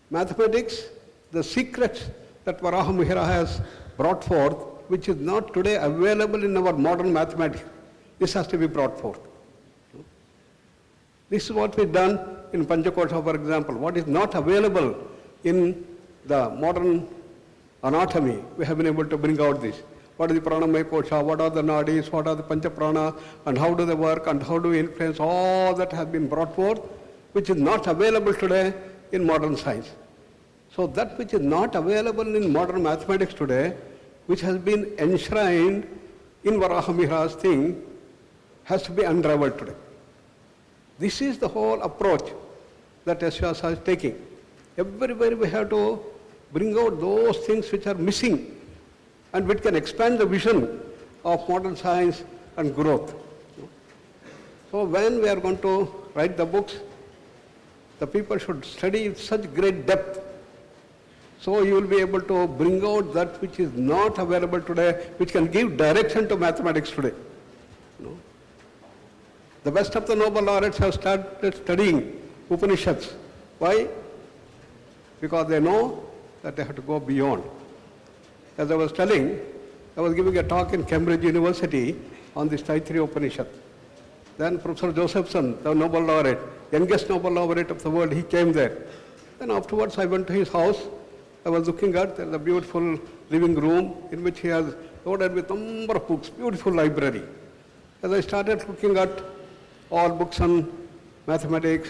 Mathematics, the secrets that Varaha Mihira has brought forth, which is not today available in our modern mathematics. This has to be brought forth. This is what we've done in Panchakosha, for example. What is not available in the modern anatomy, we have been able to bring out this. What is the Pranamaya Kosha, what are the Nadis, what are the Panchaprana, and how do they work, and how do we influence, all that has been brought forth, which is not available today in modern science. So that which is not available in modern mathematics today, which has been enshrined in Varaha Mihira's thing, has to be unraveled today. This is the whole approach that S-VYASA is taking. Everywhere we have to bring out those things which are missing and which can expand the vision of modern science and growth. So when we are going to write the books, the people should study with such great depth. So you will be able to bring out that which is not available today, which can give direction to mathematics today. The best of the Nobel laureates have started studying Upanishads. Why? Because they know that they have to go beyond. As I was telling, I was giving a talk in Cambridge University on this Taittiriya Upanishad. Then Professor Josephson, the Nobel laureate, youngest Nobel laureate of the world, he came there. Then afterwards I went to his house. I was looking at the beautiful living room in which he has loaded with a number of books, beautiful library. As I started looking at all books on mathematics,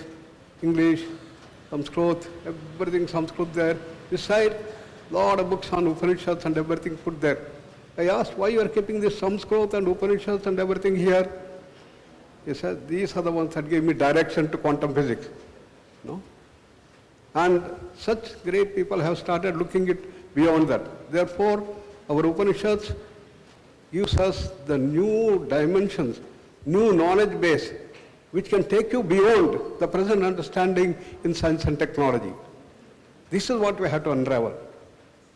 English, Sanskrit, everything Sanskrit there. This side, lot of books on Upanishads and everything put there. I asked, why you are keeping this Sanskrit and Upanishads and everything here? He said, these are the ones that gave me direction to quantum physics. And such great people have started looking it beyond that. Therefore, our Upanishads gives us the new dimensions, new knowledge base, which can take you beyond the present understanding in science and technology. This is what we have to unravel.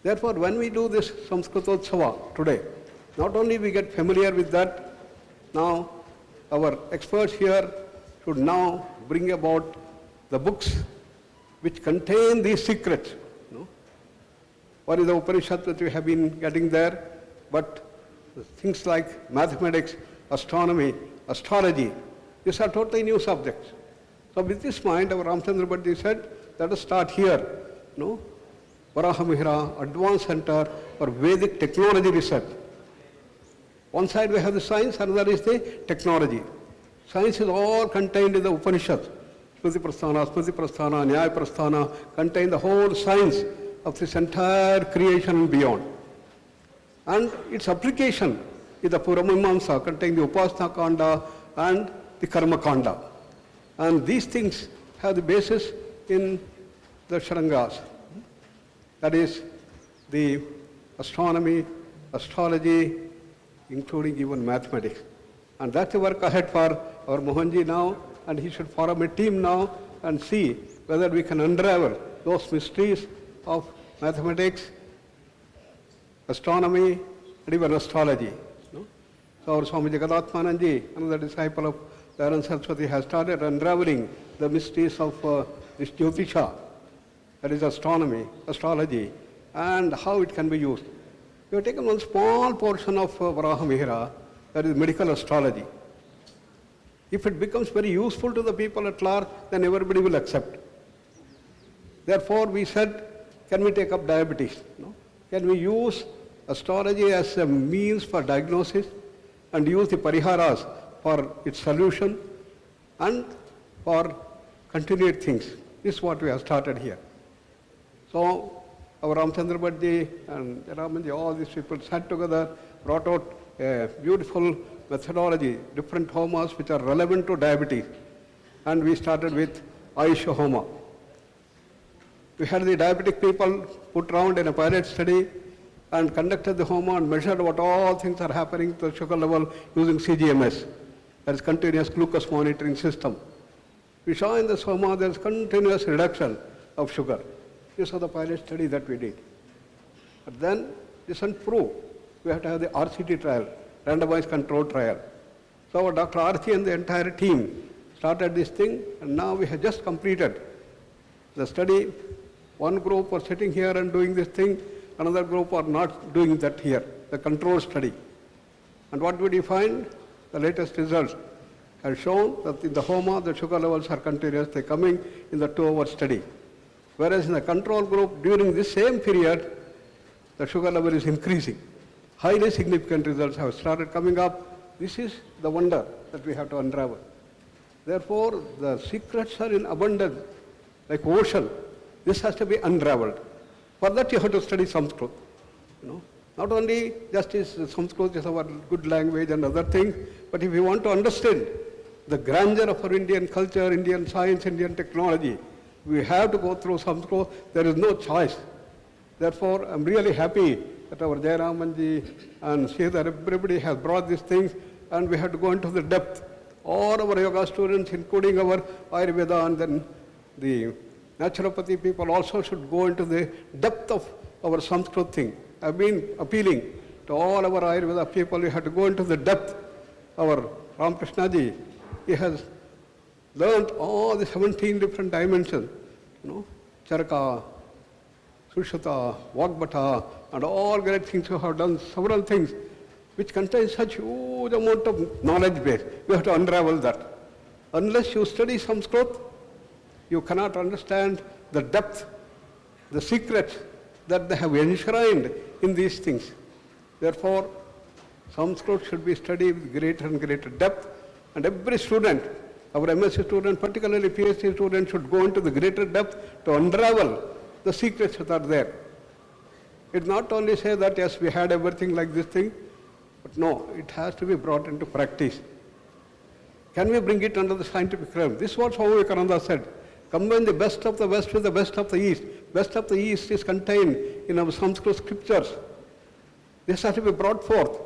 Therefore, when we do this Sanskrit-Utsava today, not only we get familiar with that, now our experts here should now bring about the books which contain these secrets. What is the Upanishad that we have been getting there? But things like mathematics, astronomy, astrology, these are totally new subjects. So with this mind, our Ramchandra Bhatt said, let us start here. Varahamihira, Advanced Center for Vedic Technology Research. One side we have the science, another is the technology. Science is all contained in the Upanishads. Smriti Prasthana, Nyaya Prasthana, contain the whole science of this entire creation and beyond. And its application is the Puramimamsa, containing the Upasana Kanda and the Karma Kanda. And these things have the basis in the Sharangas. That is the astronomy, astrology, including even mathematics. And that's the work ahead for our Mohanji now, and he should form a team now and see whether we can unravel those mysteries of mathematics, astronomy, and even astrology. So our Swami Jagadatmananji, another disciple of Dharan Saraswati, has started unraveling the mysteries of this Jyotisha, that is astronomy, astrology, and how it can be used. We have taken one small portion of Varahamihira, that is medical astrology. If it becomes very useful to the people at large, then everybody will accept. Therefore, we said, can we take up diabetes? Can we use astrology as a means for diagnosis and use the pariharas for its solution and for continued things? This is what we have started here. So, our Ramchandra Bhatt and Ramanji, all these people sat together, brought out a beautiful methodology, different homas which are relevant to diabetes. And we started with Ayusha Homa. We had the diabetic people put round in a pilot study and conducted the homa and measured what all things are happening to the sugar level using CGMS, that is continuous glucose monitoring system. We saw in this homa there is continuous reduction of sugar. This was the pilot study that we did. But then this doesn't prove. We have to have the RCT trial, randomized control trial. So our Dr. Arthi and the entire team started this thing, and now we have just completed the study. One group was sitting here and doing this thing, another group are not doing that here, the control study. And what did we find? The latest results have shown that in the homa, the sugar levels are continuously coming in the 2-hour study. Whereas in the control group, during this same period, the sugar level is increasing. Highly significant results have started coming up. This is the wonder that we have to unravel. Therefore, the secrets are in abundance, like ocean. This has to be unraveled. For that, you have to study Sanskrit. Not only just is Sanskrit is our good language and other things, but if you want to understand the grandeur of our Indian culture, Indian science, Indian technology, we have to go through Sanskrit. There is no choice. Therefore, I'm really happy that our Jayaramanji and Sridhar, everybody has brought these things, and we have to go into the depth. All our yoga students, including our Ayurveda and then the naturopathy people, also should go into the depth of our Sanskrit thing. I've been appealing to all our Ayurveda people, we have to go into the depth. Our Ramakrishnaji, he has learned all the 17 different dimensions, Charaka, Sushruta, Vagbhata, and all great things who have done several things which contain such huge amount of knowledge base. We have to unravel that. Unless you study Sanskrit, you cannot understand the depth, the secrets that they have enshrined in these things. Therefore, Sanskrit should be studied with greater and greater depth, and every student, our MSc student, particularly PhD student, should go into the greater depth to unravel the secrets that are there. It not only say that, yes, we had everything like this thing, but no, it has to be brought into practice. Can we bring it under the scientific realm? This is what Swami Vivekananda said. Combine the best of the West with the best of the East. Best of the East is contained in our Sanskrit scriptures. This has to be brought forth.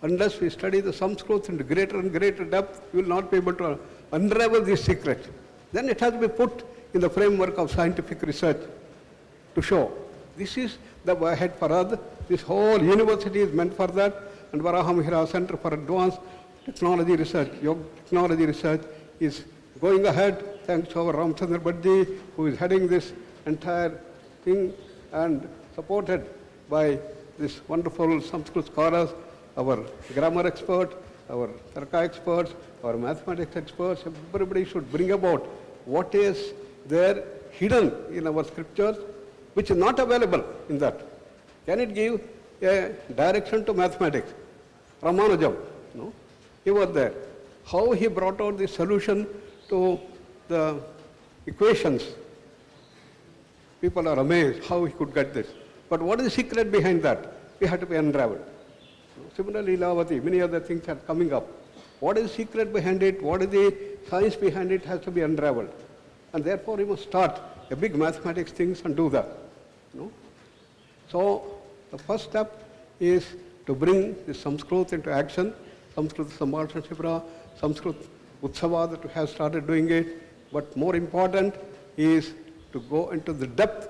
Unless we study the Sanskrit into greater and greater depth, we will not be able to unravel these secrets. Then it has to be put in the framework of scientific research. to show. This is the way ahead for us. This whole university is meant for that, and Varahamihira Center for Advanced Technology Research, Yoga Technology Research, is going ahead thanks to our Ramchandra Bhadji, who is heading this entire thing, and supported by this wonderful Sanskrit scholars, our grammar expert, our Tarka experts, our mathematics experts. Everybody should bring about what is there hidden in our scriptures, which is not available in that. Can it give a direction to mathematics? Ramanujam, no? He was there. How he brought out the solution to the equations. People are amazed how he could get this. But what is the secret behind that? We have to be unraveled. Similarly, Lavati, many other things are coming up. What is the secret behind it? What is the science behind it has to be unraveled. And therefore, we must start a big mathematics things and do that. No? So, the first step is to bring the Sanskrit into action. Sanskrit Sambhashana Shivra, Sanskrit Utsava that we have started doing it. But more important is to go into the depth,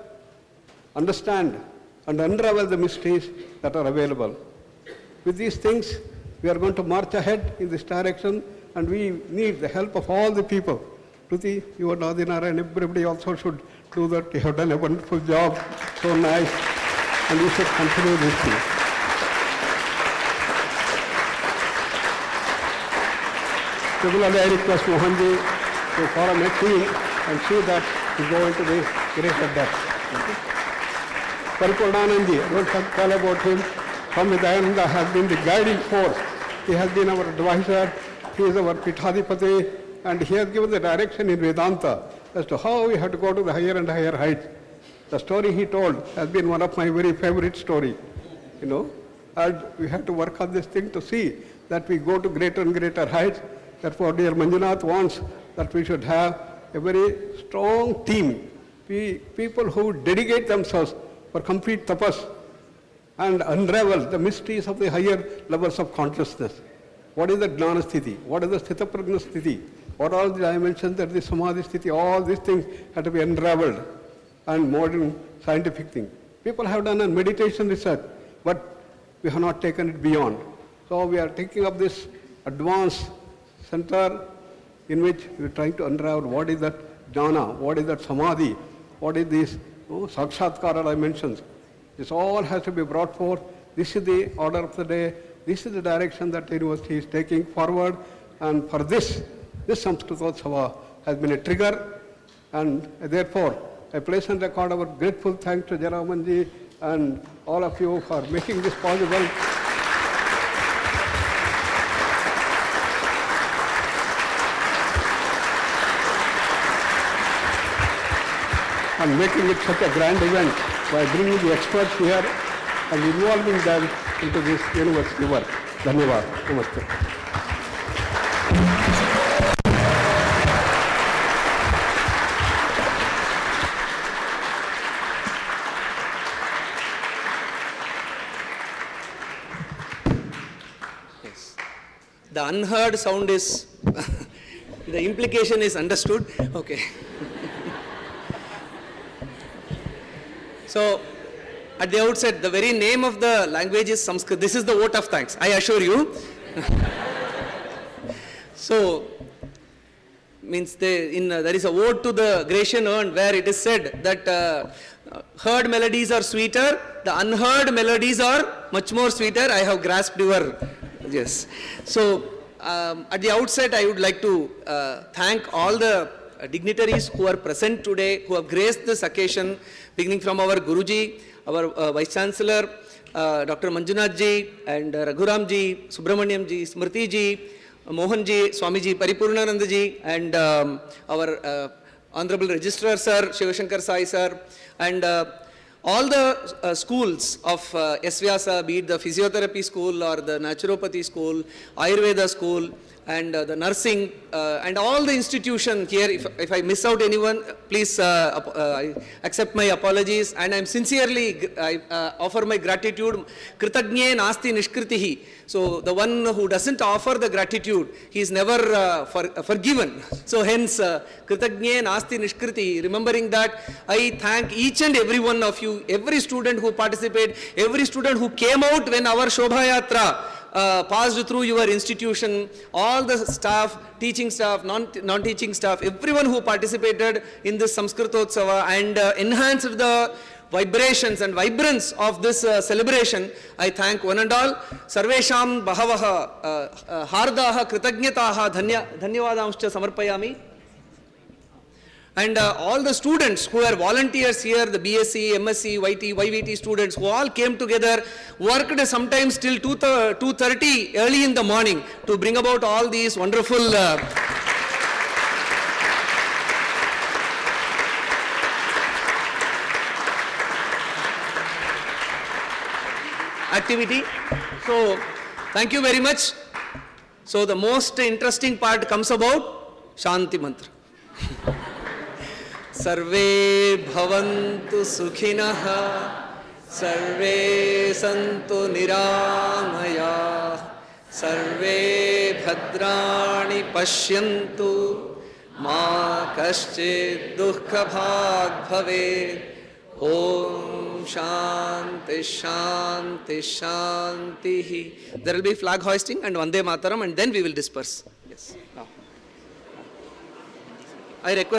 understand and unravel the mysteries that are available. With these things, we are going to march ahead in this direction, and we need the help of all the people. Ruti, you and Adinara and everybody also should do that. You have done a wonderful job, so nice, and you should continue this thing. Similarly, I request Mohanji to form a team and see that we go into the greater depth. Paripurnanandi, I don't have to tell about him. Swami Dayananda has been the guiding force. He has been our advisor. He is our Pithadipati, and he has given the direction in Vedanta as to how we have to go to the higher and higher heights. The story he told has been one of my very favorite story, you know. And we have to work on this thing to see that we go to greater and greater heights. Therefore, dear Manjunath wants that we should have a very strong team, people who dedicate themselves for complete tapas and unravel the mysteries of the higher levels of consciousness. What is the Jnana Sthiti? What is the Sthita Prajna Sthiti? What are the dimensions that the Samadhi Sthiti? All these things have to be unraveled, and modern scientific thing. People have done a meditation research, but we have not taken it beyond. So we are taking up this advanced center in which we are trying to unravel what is that jnana, what is that samadhi, what is this sakshatkara dimensions. This all has to be brought forth. This is the order of the day. This is the direction that the university is taking forward. And for this Samskritotsava has been a trigger. And therefore, I place on record our grateful thanks to Jaramanji and all of you for making this possible. And making it such a grand event by bringing the experts here and involving them into this university work. Dhanyavad. Namaste. Yes. The unheard sound is, the implication is understood. Okay. So, at the outset, the very name of the language is Sanskrit. This is the vote of thanks, I assure you. So, means there is a vote to the Grecian urn where it is said that heard melodies are sweeter, the unheard melodies are much more sweeter. I have grasped your, yes. So, at the outset, I would like to thank all the dignitaries who are present today, who have graced this occasion, beginning from our Guruji, our Vice Chancellor, Dr. Manjunath ji, and Raghuram ji, Subramaniam ji, Smriti ji, Mohan ji, Swami ji, Paripurnananda ji, and our Honorable Registrar Sir, Shivashankar Sai Sir, and all the schools of S-VYASA, be it the physiotherapy school or the naturopathy school, Ayurveda school, and the nursing, and all the institution here. If I miss out anyone, please accept my apologies. And I'm sincerely, I offer my gratitude. Kritagnye nasti nishkritihi. So the one who doesn't offer the gratitude, he is never forgiven. So hence, Kritagnye nasti nishkritihi. Remembering that, I thank each and every one of you, every student who participated, every student who came out when our Shobha Yatra passed through your institution, all the staff, teaching staff, non-teaching staff, everyone who participated in this Sanskritotsava and enhanced the vibrations and vibrance of this celebration. I thank one and all. Sarvesham bahavaha hardaha kritagnyataha dhanyavadanscha samarpayami. And all the students who are volunteers here, the BSc, MSc, YT, YVT students, who all came together, worked sometimes till 2:30 early in the morning to bring about all these wonderful activity. So, thank you very much. So, the most interesting part comes about Shanti Mantra. Sarve bhavantu sukhinah, sarve santu niramaya, sarve bhadrani pashyantu, ma kaschid dukkha bhag bhaved. Om Shanti Shanti Shanti. There will be flag hoisting and Vande Mataram, and then we will disperse. Yes. Now, I request